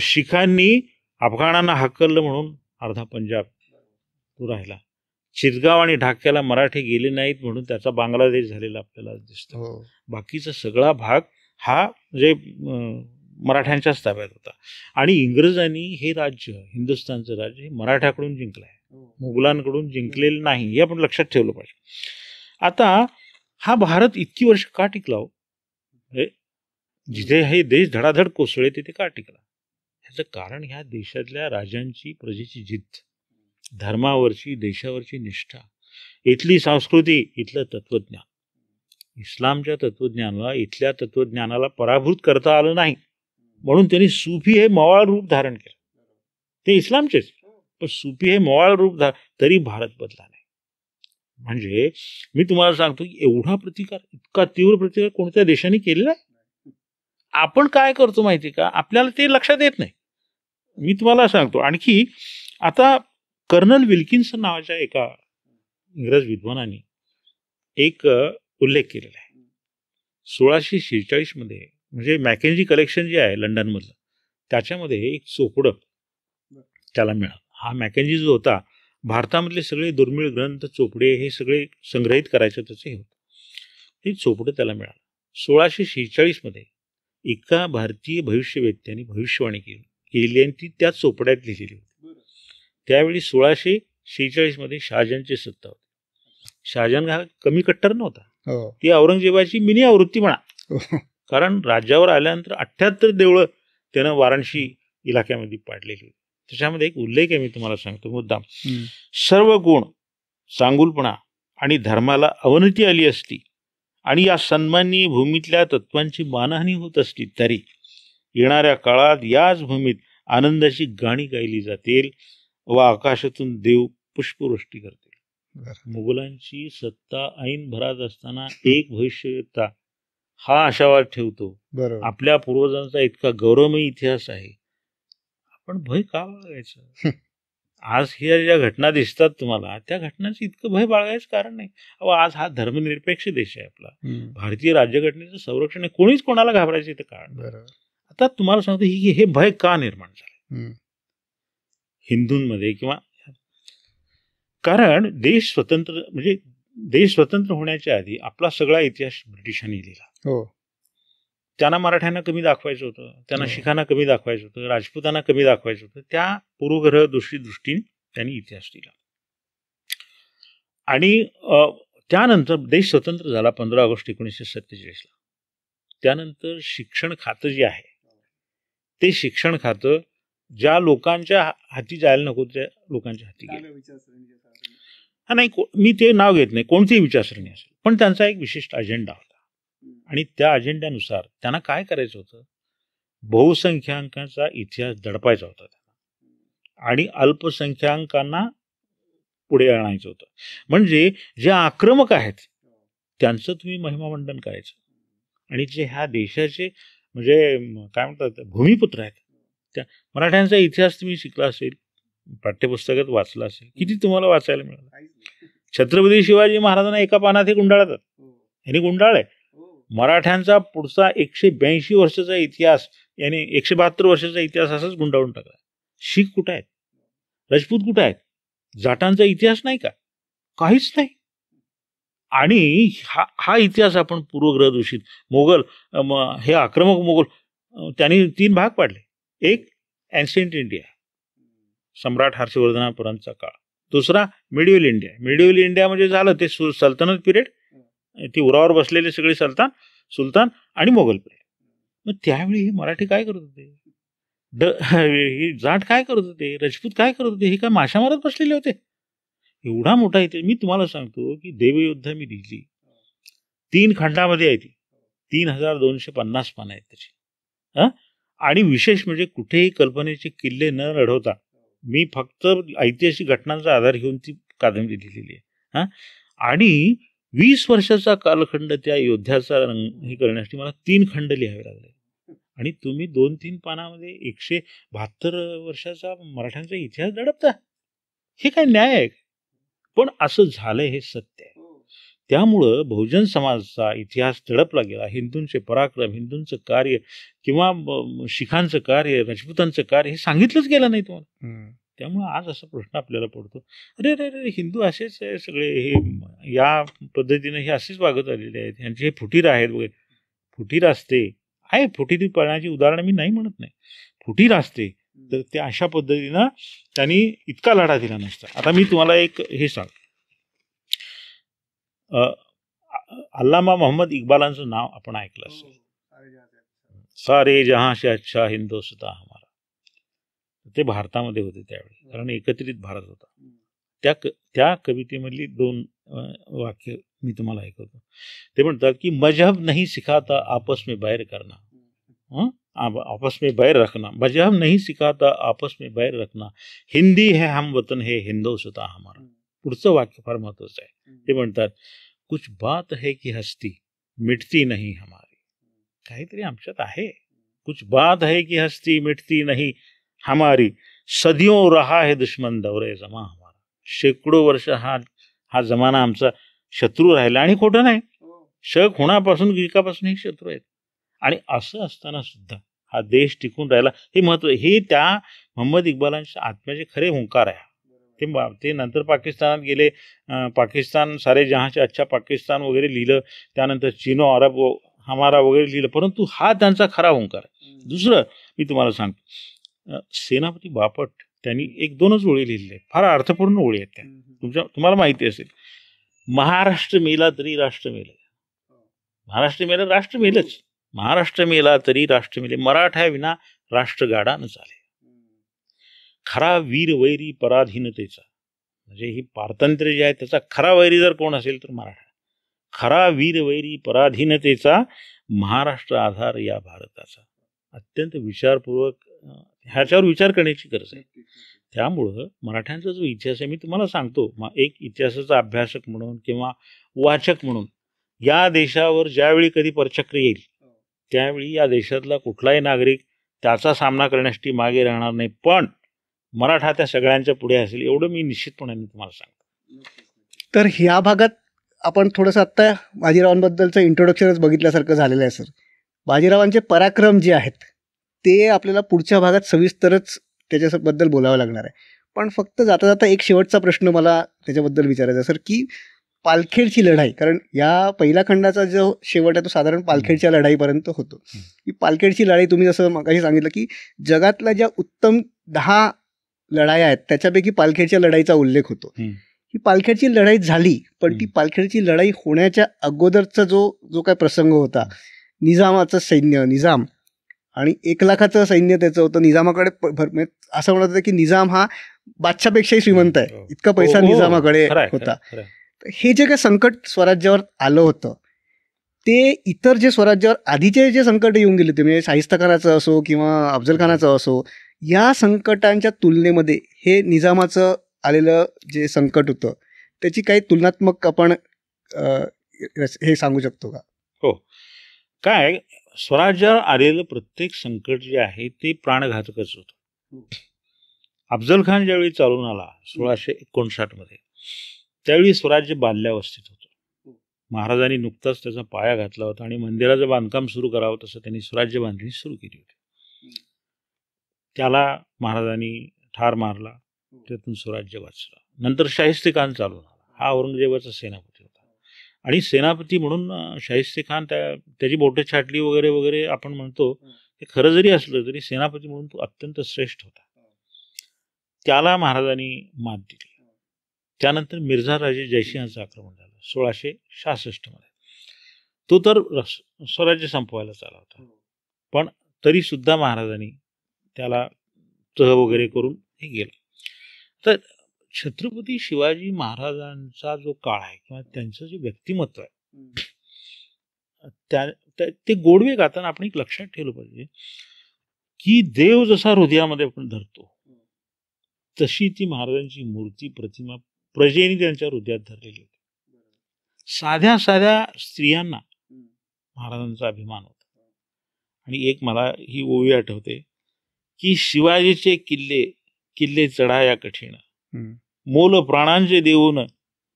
शिखांनी अफगाणांना हाकललं म्हणून अर्धा पंजाब तो राहिला. चितगाव आणि ढाक्याला मराठे गेले नाहीत म्हणून त्याचा बांगलादेश झालेला आपल्याला दिसतो. बाकीचा सगळा भाग हा म्हणजे मराठ्यांच्याच ताब्यात होता. आणि इंग्रजांनी हे राज्य, हिंदुस्थानचं राज्य, हे मराठ्याकडून जिंकलं आहे, मुघलांकडून जिंकलेलं नाही, हे आपण लक्षात ठेवलं पाहिजे. आता हा भारत इतकी वर्ष का टिकला हो? जिथे हे देश धडाधड कोसळले तिथे का टिकला? ह्याचं कारण ह्या देशातल्या राजांची, प्रजेची जिद्द, धर्मावरची, देशावरची निष्ठा, इथली संस्कृती, इथलं तत्वज्ञान. इस्लामच्या तत्वज्ञानाला, इथल्या तत्वज्ञानाला पराभूत करता आलं नाही म्हणून त्यांनी सुफी हे मवाळ रूप धारण केलं. ते इस्लामचेच, पण सुफी हे मवाळ रूप तरी भारत बदला नाही. म्हणजे मी तुम्हाला सांगतो की एवढा प्रतिकार, इतका तीव्र प्रतिकार कोणत्या देशाने केलेला आहे? आपण काय करतो माहिती का, आपल्याला ते लक्षात येत नाही. मी तुम्हाला सांगतो आणखी, आता कर्नल विल्किन्सन नावाच्या एका इंग्रज विद्वानाने एक उल्लेख केलेला आहे. 1646 मध्ये, म्हणजे मॅकेन्झी कलेक्शन जे आहे लंडनमधलं, त्याच्यामध्ये एक चोपडं त्याला मिळालं. हा मॅकेन्झी जो होता, भारतामधले सगळे दुर्मिळ ग्रंथ, चोपडे हे सगळे संग्रहित करायचं त्याचं हे होतं. ते चोपडं त्याला मिळालं. 1646 मध्ये एका भारतीय भविष्यवेत्त्याने भविष्यवाणी केली आणि ती त्या चोपड्यात लिहिलेली होती. त्यावेळी 1646 मध्ये शहाजहानची सत्ता होती. शहाजहान हा कमी कट्टर नव्हता, ती औरंगजेबाची मिनी आवृत्ती म्हणा. कारण राज्यावर आल्यानंतर 78 देवळं त्यानं वाराणसी इलाक्यामध्ये पाडलेली होती. त्याच्यामध्ये एक उल्लेख आहे, मी तुम्हाला सांगतो मुद्दाम. सर्व गुण, चांगुलपणा आणि धर्माला अवनती आली असती आणि या सन्माननीय भूमीतल्या तत्वांची मानहानी होत असती तरी येणाऱ्या काळात याच भूमीत आनंदाची गाणी गायली जातील व आकाशातून देव पुष्पवृष्टी करतील. मुघलांची सत्ता ऐन भरात असताना एक भविष्यवेत्ता हा आशावाद ठेवतो, आपल्या पूर्वजांचा इतका गौरवमयी इतिहास आहे, आपण भय का बाळगायचं? आज ह्या ज्या घटना दिसतात तुम्हाला, त्या घटनांचं इतकं भय बाळगायचं कारण नाही. आज हा धर्मनिरपेक्ष देश आहे आपला, भारतीय राज्यघटनेचं संरक्षण आहे, कोणीच कोणाला घाबरायचं इथं कारण. आता तुम्हाला सांगतो हे भय का निर्माण झालं हिंदूंमध्ये, किंवा कारण देश स्वतंत्र होण्याच्या आधी आपला सगळा इतिहास ब्रिटिशांनी लिहिला. त्यांना मराठ्यांना कमी दाखवायचं होतं, त्यांना शिखांना कमी दाखवायचं होतं, राजपुतांना कमी दाखवायचं होतं. त्या पूर्वग्रह दृष्टीने त्यांनी इतिहास लिहिला. आणि त्यानंतर देश स्वतंत्र झाला 15 ऑगस्ट 1947 ला. त्यानंतर शिक्षण खातं जे आहे, ते शिक्षण खातं ज्या लोकांच्या हाती जायला नको त्या लोकांच्या हाती गेलं. हा नाही, मी ते नाव घेत नाही, कोणतीही विचारसरणी असेल, पण त्यांचा एक विशिष्ट अजेंडा होता. आणि त्या अजेंड्यानुसार त्यांना काय करायचं होतं, बहुसंख्याकांचा इतिहास दडपायचा होता त्यांना, आणि अल्पसंख्याकांना पुढे आणायचं होतं. म्हणजे जे आक्रमक आहेत त्यांचं तुम्ही महिमामंडन करायचं, आणि जे ह्या देशाचे म्हणजे काय म्हणतात भूमिपुत्र आहेत, त्या मराठ्यांचा इतिहास तुम्ही शिकला असेल, पाठ्यपुस्तकात वाचला असेल, किती तुम्हाला वाचायला मिळालं. छत्रपती शिवाजी महाराजांना एका पानात हे गुंडाळतात, ह्यांनी गुंडाळलंय. मराठ्यांचा पुढचा 182 वर्षाचा इतिहास याने 172 वर्षाचा इतिहास असाच गुंडाळून टाकला. शीख कुठे आहेत, राजपूत कुठे आहेत, जाटांचा इतिहास नाही का, काहीच नाही. आणि हा इतिहास आपण पूर्वग्रह दूषित मोगल हे आक्रमक मोगल त्यांनी 3 भाग पाडले. एक एन्शियंट इंडिया, सम्राट हर्षवर्धनापर्यंतचा काळ. दुसरा मिडिवल इंडिया. मिडिवल इंडिया म्हणजे झालं ते सल्तनत पिरियड, ती उरावर बसलेले सगळे सुलतान आणि मोगल पिरियड. मग त्यावेळी हे मराठी काय करत होते, हे जाट काय करत होते, राजपूत काय करत होते, हे काय माशा मारत बसलेले होते. एवढा मोठा इतिहास. मी तुम्हाला सांगतो की देवयुद्ध मी लिहिली 3 खंडामध्ये आहे ती. 3250 पानं आहेत त्याची. आणि विशेष म्हणजे कुठेही कल्पनेचे किल्ले न लढवता मी फक्त ऐतिहासिक घटनांचा आधार घेऊन ती कादंबरी लिहिलेली आहे. आणि 20 वर्षाचा कालखंड त्या योद्ध्याचा हे करण्यासाठी मला 3 खंड लिहावे लागले. आणि तुम्ही 2-3 पानामध्ये 172 वर्षाचा मराठ्यांचा इतिहास दडपता, हे काय न्याय आहे? पण असं झालंय, हे सत्य आहे. त्यामुळं बहुजन समाजाचा इतिहास दडपला गेला. हिंदूंचे पराक्रम, हिंदूंचं कार्य किंवा शिखांचं कार्य, राजपूतांचं कार्य हे सांगितलंच गेलं नाही तुम्हाला. त्यामुळे आज असा प्रश्न आपल्याला पडतो, अरे अरे अरे हिंदू असेच आहे सगळे, हे या पद्धतीने हे असेच वागत आलेले आहेत, यांचे हे फुटीर आहेत वगैरे. फुटीर असते आहे, फुटीर पळण्याची उदाहरणं मी नाही म्हणत नाही, फुटीर असते तर ते अशा पद्धतीनं त्यांनी इतका लढा दिला नसता. आता मी तुम्हाला एक हे सांग, अल्लामा मोहम्मद इक्बालांचं नाव आपण ऐकलं असेल, सारे जहां से अच्छा हिंदुस्तान हमारा. ते भारतामध्ये होते त्यावेळी, कारण एकत्रित भारत होता. त्या कवितेमधली 2 वाक्य मी तुम्हाला ऐकवतो. ते म्हणतात की मजहब नहीं सिखाता आपस में बैर करना, आपस में बैर रखना, मजहब नहीं सिखाता आपस में बैर रखना, हिंदी है हम वतन है हिंदुस्तान हमारा. पुढचं वाक्य फार महत्वाचं आहे. ते म्हणतात कुछ बात है की हस्ती मिटती नहीं हमारी. काहीतरी आमच्यात आहे, कुछ बात है की हस्ती मिटती नहीं हमारी, सदियों रहा है दुश्मन दौरे जमा हमारा. शेकडो वर्ष हा जमाना आमचा शत्रू राहिला. आणि खोटं नाही, शक होण्यापासून गिरकापासून हे शत्रू आहेत. आणि असं असताना सुद्धा हा देश टिकून राहिला, हे महत्व. हे त्या मोहम्मद इक्बालांच्या आत्म्याचे खरे हुंकार आहे. ते नंतर पाकिस्तानात गेले, पाकिस्तान सारे जहांचे अच्छा पाकिस्तान वगैरे लिहिलं, त्यानंतर चीनो अरब हमारा वगैरे लिहिलं, परंतु हा त्यांचा खरा हुंकार आहे. दुसरं मी तुम्हाला सांगतो, सेनापती बापट त्यांनी 1-2च ओळी लिहिलेल्या आहेत, फार अर्थपूर्ण ओळी आहेत त्या. तुम्हाला माहिती असेल, महाराष्ट्र मेला तरी राष्ट्र मेले, महाराष्ट्र मेला राष्ट्र मेलच, महाराष्ट्र मेला तरी राष्ट्र मेले, मराठा विना राष्ट्र गाडा न चाले. खरा वीर वैरी पराधीनतेचा, म्हणजे ही पारतंत्र्य जे आहे त्याचा खरा वैरी जर कोण असेल तर मराठा. खरा वीर वैरी पराधीनतेचा, महाराष्ट्र आधार या भारताचा. अत्यंत विचारपूर्वक ह्याच्यावर विचार करण्याची गरज आहे. त्यामुळं मराठ्यांचा जो इतिहास आहे, मी तुम्हाला सांगतो, एक इतिहासाचा अभ्यासक म्हणून किंवा वाचक म्हणून, या देशावर ज्यावेळी कधी परचक्र येईल त्यावेळी या देशातला कुठलाही नागरिक त्याचा सामना करण्यासाठी मागे राहणार नाही. पण मराठा त्या सगळ्यांच्या पुढे असेल, एवढं मी निश्चितपणे तुम्हाला सांगतो. तर ह्या भागात आपण थोडंसं आत्ता बाजीरावांबद्दलचं इंट्रोडक्शनच बघितल्यासारखं झालेलं आहे सर. बाजीरावांचे पराक्रम जे आहेत ते आपल्याला पुढच्या भागात सविस्तरच त्याच्याबद्दल बोलावं लागणार आहे. पण फक्त जाता जाता एक शेवटचा प्रश्न मला त्याच्याबद्दल विचारायचा आहे सर, की पालखेडची लढाई, कारण या पहिल्या खंडाचा जो शेवट आहे तो साधारण पालखेडच्या लढाईपर्यंत होतो. ही पालखेडची लढाई तुम्ही जसं मगाशी सांगितलं की जगातल्या ज्या उत्तम 10 लढाया आहेत त्याच्यापैकी पालखेडच्या लढाईचा उल्लेख होतो. ही पालखेडची लढाई झाली, पण ती पालखेडची लढाई होण्याच्या अगोदरचा जो काय प्रसंग होता, निजामाचं सैन्य, निजाम आणि 1 लाखाचं सैन्य त्याचं होतं. निजामाकडे असं म्हणत होतं की निजाम हा बादशापेक्षाही श्रीमंत आहे, इतका पैसा निजामाकडे होता. हे जे काही संकट स्वराज्यावर आलं होतं ते इतर जे स्वराज्यावर आधीचे जे संकट येऊन गेले होते, म्हणजे शाहिस्ताखानाचं असो किंवा अफजलखानाचं असो, या संकटांच्या तुलनेमध्ये हे निजामाचं आलेलं जे संकट होतं त्याची काही तुलनात्मक आपण हे सांगू शकतो का? हो, काय स्वराज्यावर आलेलं प्रत्येक संकट जे आहे ते प्राणघातकच होतं. अफजल खान ज्यावेळी चालून आला 1659 मध्ये, त्यावेळी स्वराज्य बाल्यावस्थेत होतं. महाराजांनी नुकताच त्याचा पाया घातला होता आणि मंदिराचं बांधकाम सुरू करावं तसं त्यांनी स्वराज्य बांधणी सुरू केली होती. त्याला महाराजांनी ठार मारला, त्यातून स्वराज्य वाचलं. नंतर शाहिस्तेखान चालू झाला. हा औरंगजेबाचा सेनापती होता आणि सेनापती म्हणून शाहिस्तेखान त्याची बोटं छाटली वगैरे वगैरे आपण म्हणतो, हे खरं जरी असलं तरी सेनापती म्हणून तो अत्यंत श्रेष्ठ होता. त्याला महाराजांनी मात दिली. त्यानंतर मिर्झा राजे जयसिंहाचं आक्रमण झालं 1666 मध्ये. तो तर स्वराज्य संपवायला चालला होता, पण तरी सुद्धा महाराजांनी त्याला तह वगैरे करून हे गेलं. तर छत्रपती शिवाजी महाराजांचा जो काळ आहे किंवा त्यांचं जे व्यक्तिमत्व आहे ते गोडवे गाताना आपण एक लक्षात ठेवलं पाहिजे की देव जसा हृदयामध्ये आपण धरतो तशी ती महाराजांची मूर्ती प्रतिमा प्रजेने त्यांच्या हृदयात धरलेली होती. साध्या साध्या स्त्रियांना महाराजांचा अभिमान होता. आणि एक मला ही ओवी आठवते की शिवाजीचे किल्ले किल्ले चढाया कठीण, मोल प्राणांचे देऊन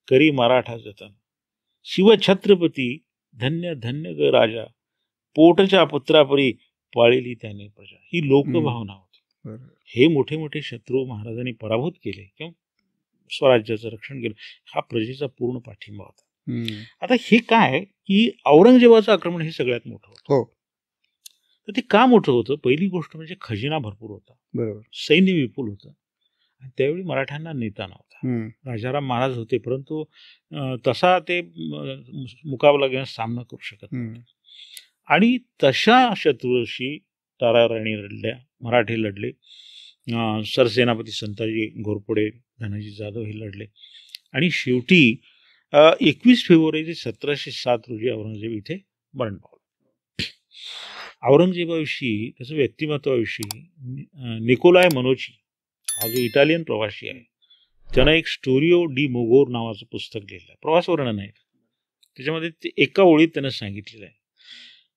करी मराठा जतन, शिवछत्रपती धन्य धन्य ग राजा, पोटच्या पुत्रापरी पाळिली त्याने प्रजा. ही लोकभावना होती. हे मोठे मोठे शत्रू महाराजांनी पराभूत केले किंवा स्वराज्याचं रक्षण केलं, हा प्रजेचा पूर्ण पाठिंबा होता. आता हे काय की औरंगजेबाचं आक्रमण हे सगळ्यात मोठं होतं. तर ते का मोठं होतं? पहिली गोष्ट म्हणजे खजिना भरपूर होता, बरोबर, सैन्य विपुल होतं. आणि त्यावेळी मराठ्यांना नेता नव्हता. राजाराम महाराज होते, परंतु तसा ते मुकाबला घेऊन सामना करू शकत नव्हते. आणि तशा शत्रूशी ताराराणी लढल्या, मराठी लढले, सरसेनापती संताजी घोरपडे, धनाजी जाधव हे लढले. आणि शेवटी 21 फेब्रुवारी 1707 रोजी औरंगजेब इथे मरण पावला. औरंगजेबाविषयी त्याचं व्यक्तिमत्वाविषयी निकोलाय मनोची हा जो इटालियन प्रवासी आहे त्यानं एक स्टोरिओ डी मोगोर नावाचं पुस्तक लिहिलं आहे, प्रवास वर्णन आहे. त्याच्यामध्ये ते एका ओळीत त्यानं सांगितलेलं आहे,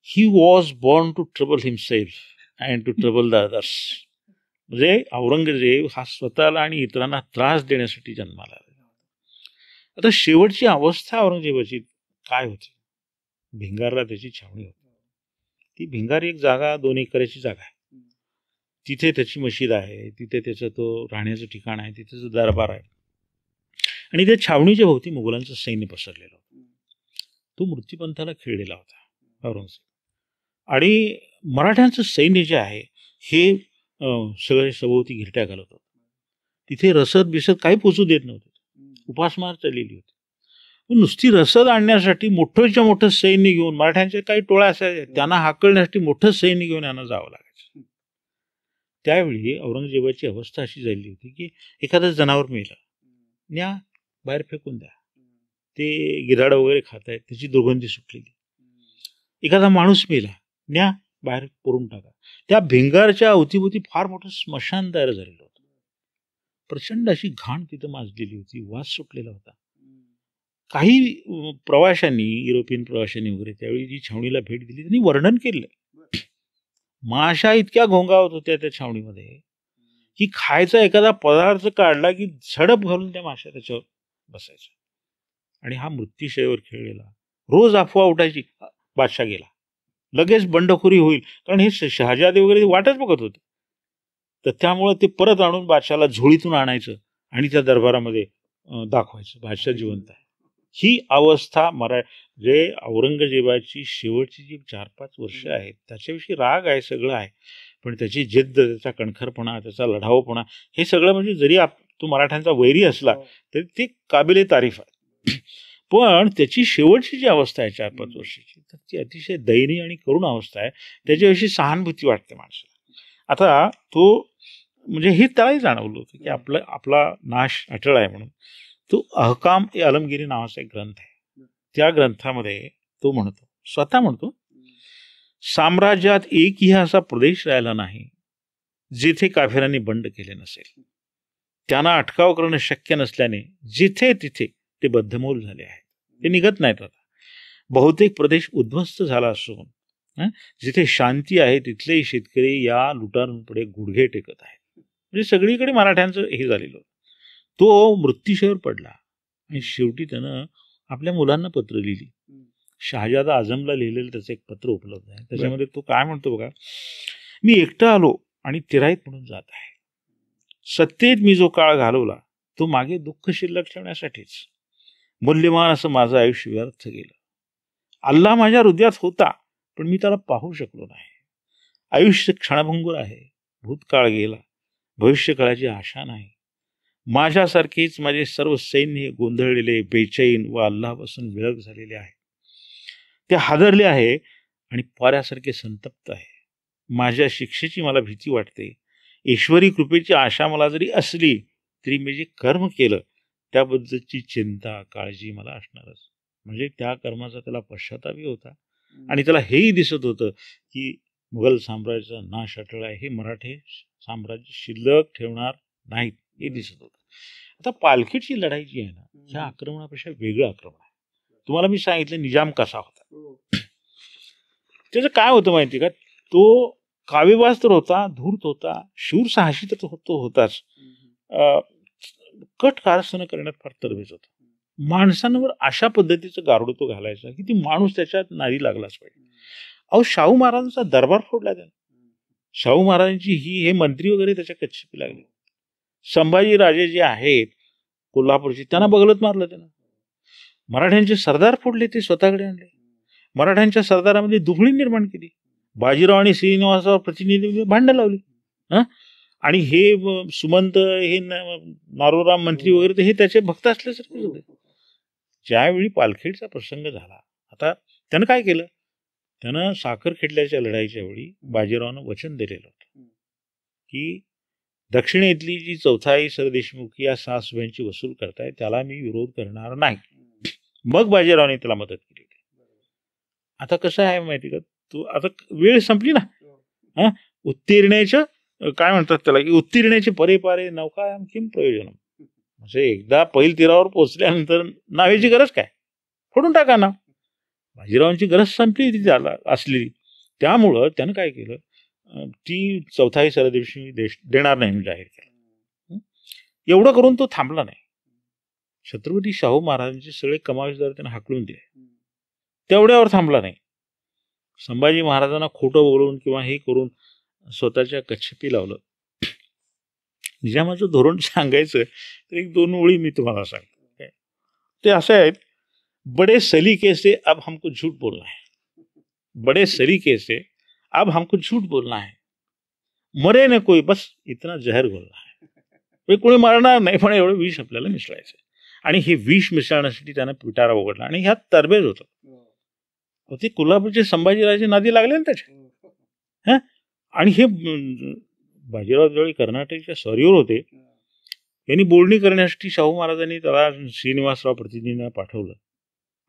he was born to trouble himself and to trouble the others. म्हणजे औरंगजेब हा स्वतःला आणि इतरांना त्रास देण्यासाठी जन्माला आला. आता शेवटची अवस्था औरंगजेबाची काय होती? भिंगारला त्याची छावणी होती. ती भिंगार एक जागा 2 एकराची जागा आहे. तिथे त्याची मशीद आहे, तिथे त्याचं तो राहण्याचं ठिकाण आहे, तिथे जो दरबार आहे. आणि त्या छावणीच्या भोवती मुघलांचं सैन्य पसरलेलं होतं. तो मृत्यूपंथाला खेळलेला होता औरंगजेब. आणि मराठ्यांचं सैन्य जे आहे हे सगळे सभोवती घिरट्या घालत होतं. तिथे रसद बिसद काही पोचू देत नव्हते. उपासमार चाललेली होती. नुसती रसद आणण्यासाठी मोठंच्या मोठं सैन्य घेऊन, मराठ्यांचे काही टोळ्या असायचे, त्यांना हाकलण्यासाठी मोठं सैन्य घेऊन यांना जावं लागायचं. त्यावेळी औरंगजेबाची अवस्था अशी झाली होती की एखादं जनावर मेलं, न्या बाहेर फेकून द्या, ते गिधाडं वगैरे खात आहेत, त्याची दुर्गंधी सुटलेली. एखादा माणूस मेला, न्या बाहेर पुरून टाका. त्या भिंगारच्या अवतीभोवती फार मोठं स्मशान तयार झालेलं होतं. प्रचंड अशी घाण तिथं माजलेली होती, वास सुटलेला होता. काही प्रवाशांनी, युरोपियन प्रवाशांनी वगैरे त्यावेळी जी छावणीला भेट दिली त्यांनी वर्णन केलं. माशा इतक्या घोंगावत होत्या त्या छावणीमध्ये की खायचा एखादा पदार्थ काढला की झडप घालून त्या माशा त्याच्यावर बसायच्या. आणि हा मृत्यूशयेवर खेळलेला. रोज अफवा उठायची, बादशाह गेला, लगेच बंडखोरी होईल, कारण हे शहाजादे वगैरे वाटच बघत होते. तर त्यामुळे ते परत आणून बादशाहला झोळीतून आणायचं आणि त्या दरबारामध्ये दाखवायचं बादशाह जिवंत आहे. ही अवस्था जे औरंगजेबाची शेवटची जी 4-5 वर्ष आहेत त्याच्याविषयी राग आहे, सगळं आहे, पण त्याची जिद्द, त्याचा कणखरपणा, त्याचा लढाऊपणा, हे सगळं म्हणजे जरी तो मराठ्यांचा वैरी असला तरी ते काबिले तारीफ आहे. पण त्याची शेवटची जी अवस्था आहे 4-5 वर्षाची, तर ती अतिशय दयनीय आणि करुण अवस्था आहे. त्याच्याविषयी सहानुभूती वाटते माणसाला. आता तो म्हणजे हे त्यालाही जाणवलं होतं की आपला नाश अटळ आहे म्हणून. तो अहकाम ए आलमगिरी नावाचा एक ग्रंथ आहे. त्या ग्रंथामध्ये तो म्हणतो, स्वतः म्हणतो, साम्राज्यात एकही असा प्रदेश राहिला नाही जिथे काफिरांनी बंड केले नसेल. त्यांना अटकाव करणं शक्य नसल्याने जिथे तिथे ते बद्धमोल झाले आहेत, ते निघत नाहीत. आता बहुतेक प्रदेश उद्ध्वस्त झाला असून जिथे शांती आहे तिथलेही शेतकरी या लुटारूंपुढे गुडघे टेकत आहेत. म्हणजे सगळीकडे मराठ्यांचं हे झालेलं. तो मृत्यूशयेवर पडला आणि शेवटी त्यानं आपल्या मुलांना पत्र लिहिली. शहाजादा आझमला लिहिलेलं त्याचं एक पत्र उपलब्ध आहे. त्याच्यामध्ये तो काय म्हणतो बघा, मी एकटा आलो आणि तिराईत म्हणून जात आहे. सत्तेत मी जो काळ घालवला तो मागे दुःख शिल्लक ठेवण्यासाठीच. मूल्यवान असं माझं आयुष्य व्यर्थ गेलं. अल्लाह माझ्या हृदयात होता पण मी त्याला पाहू शकलो नाही. आयुष्य क्षणभंगूर आहे. भूतकाळ गेला, भविष्यकाळाची आशा नाही. माझ्यासारखेच माझे सर्व सैन्य गोंधळलेले, बेचैन व अल्लाहपासून विरग झालेले आहे. ते हादरले आहे आणि पाऱ्यासारखे संतप्त आहे. माझ्या शिक्षेची मला भीती वाटते. ईश्वरी कृपेची आशा मला जरी असली तरी मी जे कर्म केलं त्याबद्दलची चिंता, काळजी मला असणारच. म्हणजे त्या कर्माचा त्याला पश्चातापही होता आणि त्याला हेही दिसत होतं की मुघल साम्राज्याचा नाश अटळ आहे, हे मराठे साम्राज्य शिल्लक ठेवणार नाहीत, हे दिसत होतं. आता पालखीची लढाई जी आहे ना, ह्या आक्रमणापेक्षा वेगळं आक्रमण आहे. तुम्हाला मी सांगितलं निजाम कसा होता. त्याचं काय होतं माहिती का, तो काव्यवाच तर होता, धूर्त होता, शूर साहसी तर तो होताच, कट कारस्थानं करण्यात फार तरबेज होता. माणसांवर अशा पद्धतीचं गारुड तो घालायचा की ती माणूस त्याच्यात नारी लागलाच पाहिजे. अहो, शाहू महाराजांचा दरबार फोडला त्यानं. शाहू महाराजांची हे मंत्री वगैरे त्याच्या कच्छेपी लागले. संभाजी राजे जे आहेत कोल्हापूरचे, त्यांना बगलत मारलं त्यानं. मराठ्यांचे सरदार फोडले, ते स्वतःकडे आणले. मराठ्यांच्या सरदारामध्ये दुफळी निर्माण केली. बाजीराव आणि श्रीनिवासराव प्रतिनिधी भांडण लावली. आणि हे सुमंत, हे नारोराम मंत्री वगैरे, तर हे त्याचे भक्त असल्यासारखे होते. ज्यावेळी पालखेडचा प्रसंग झाला, आता त्यानं काय केलं, त्यानं साखरखेडल्याच्या लढाईच्या वेळी बाजीरावानं वचन दिलेलं होतं की दक्षिणेतली जी चौथाई सरदेशमुखी या 6 सुभ्यांची वसूल करताय त्याला मी विरोध करणार नाही. मग बाजीरावाने त्याला मदत केली. आता कसं आहे माहिती का, तू आता वेळ संपली ना, उत्तीर्णाचं काय म्हणतात त्याला, की उत्तीर्णाचे परे पारे नौका आणखी प्रयोजन. म्हणजे एकदा पैल तीरावर पोहोचल्यानंतर नावेची गरज काय, फोडून टाका ना. बाजीरावांची गरज संपली ती झाला असलेली. त्यामुळं त्यानं काय केलं, ती चौथाई सरदेशी देणार नाही म्हणून जाहीर केलं. एवढं करून तो थांबला नाही. छत्रपती शाहू महाराजांचे सगळे कमाविसदार त्यानं हाकलून दिले. तेवढ्यावर थांबला नाही. संभाजी महाराजांना खोटं बोलून किंवा हे करून स्वतःच्या कच्छेपी लावलं. निजामाचं धोरण सांगायचं तर 1-2 ओळी मी तुम्हाला सांगतो. ते असे आहेत, बडे सलीके से अब हमको झूठ बोलना है, बडे सलीके से अब हमको झूठ बोलना है, मरे न कोई बस इतना जहर घोलना है. कोणी मारणार नाही पण एवढं विष आपल्याला मिसळायचं. आणि हे विष मिसळण्यासाठी त्यानं पिटारा उघडला आणि ह्यात तरबेज होतं. ते कोल्हापूरचे संभाजीराजे नादी लागले ना त्याच्या. आणि हे बाजीराव ज्यावेळी कर्नाटकच्या स्वारीवर होते, यांनी बोलणी करण्यासाठी शाहू महाराजांनी त्याला श्रीनिवासराव प्रतिनिधींना पाठवलं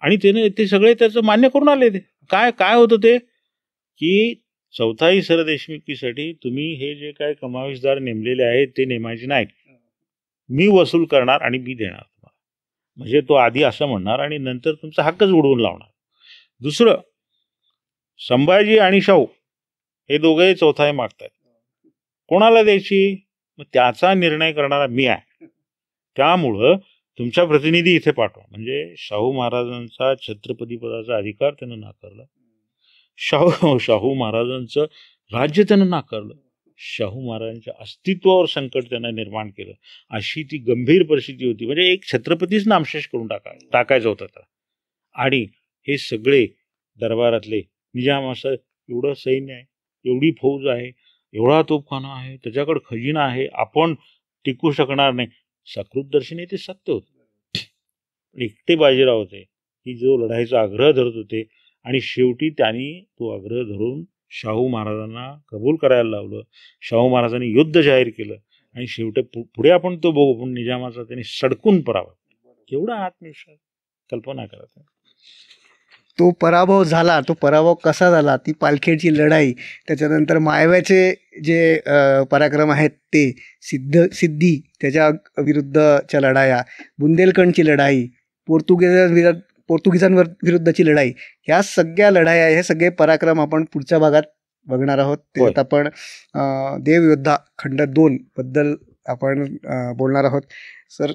आणि त्याने ते सगळे त्याचं मान्य करून आले. ते काय होतं ते, की चौथाई सरदेशमुखीसाठी तुम्ही हे जे काय कमाविसदार नेमलेले आहेत ते नेमायचे नाहीत, मी वसूल करणार आणि मी देणार तुम्हाला. म्हणजे तो आधी असं म्हणणार आणि नंतर तुमचा हक्कच उडवून लावणार. दुसरं, संभाजी आणि शाहू हे दोघेही चौथाई मागतात, कोणाला द्यायची, मग त्याचा निर्णय करणारा मी आहे. त्यामुळं तुमचा प्रतिनिधी इथे पाठवा. म्हणजे शाहू महाराजांचा छत्रपती पदाचा अधिकार त्यानं नाकारला. शाहू महाराजांचं राज्य त्यानं नाकारलं. शाहू महाराजांच्या अस्तित्वावर संकट त्यांना निर्माण केलं. अशी ती गंभीर परिस्थिती होती. म्हणजे एक छत्रपतीच नामशेष करून टाकायचं होतं त्याला. आणि हे सगळे दरबारातले, निजाम असं एवढं सैन्य आहे, एवढी फौज आहे, एवढा तोफखाना आहे, त्याच्याकडे खजिना आहे, आपण टिकू शकणार नाही. सकृतदर्शनी ते सत्य होते. एकटे बाजीराव होते की जो लढाईचा आग्रह धरत होते आणि शेवटी त्यांनी तो आग्रह धरून शाहू महाराजांना कबूल करायला लावलं. शाहू महाराजांनी युद्ध जाहीर केलं आणि शेवटी पुढे आपण तो बघू, पण निजामाचा त्यांनी सडकून पराभव. केवढा आत्मविश्वास, कल्पना करा. तो पराभव झाला. तो पराभव कसा झाला, ती पालखेडची लढाई, त्याच्यानंतर मायव्याचे जे पराक्रम आहेत ते, सिद्धी त्याच्या विरुद्धच्या लढाया, बुंदेलखंडची लढाई, पोर्तुगीजांवर विरुद्धची लढाई, ह्या सगळ्या लढाया, हे सगळे पराक्रम आपण पुढच्या भागात बघणार आहोत. त्यात आपण देवयोद्धा खंड 2 बद्दल आपण बोलणार आहोत. सर,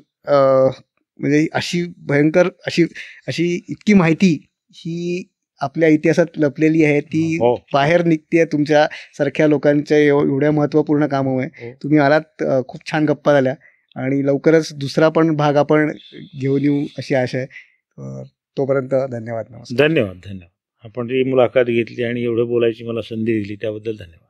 म्हणजे अशी भयंकर अशी अशी इतकी माहिती ही आपल्या इतिहासात लपलेली आहे, ती हो. बाहेर निघते तुमच्या सारख्या लोकांच्या एवढ्या महत्त्वपूर्ण कामामुळे. हो. तुम्ही आलात, खूप छान गप्पा झाल्या आणि लवकरच दुसरा पण भाग आपण घेऊन येऊ अशी आशा आहे. तोपर्यंत धन्यवाद. नमस्कार. धन्यवाद. आपण ही मुलाखत घेतली आणि एवढं बोलायची मला संधी दिली त्याबद्दल धन्यवाद.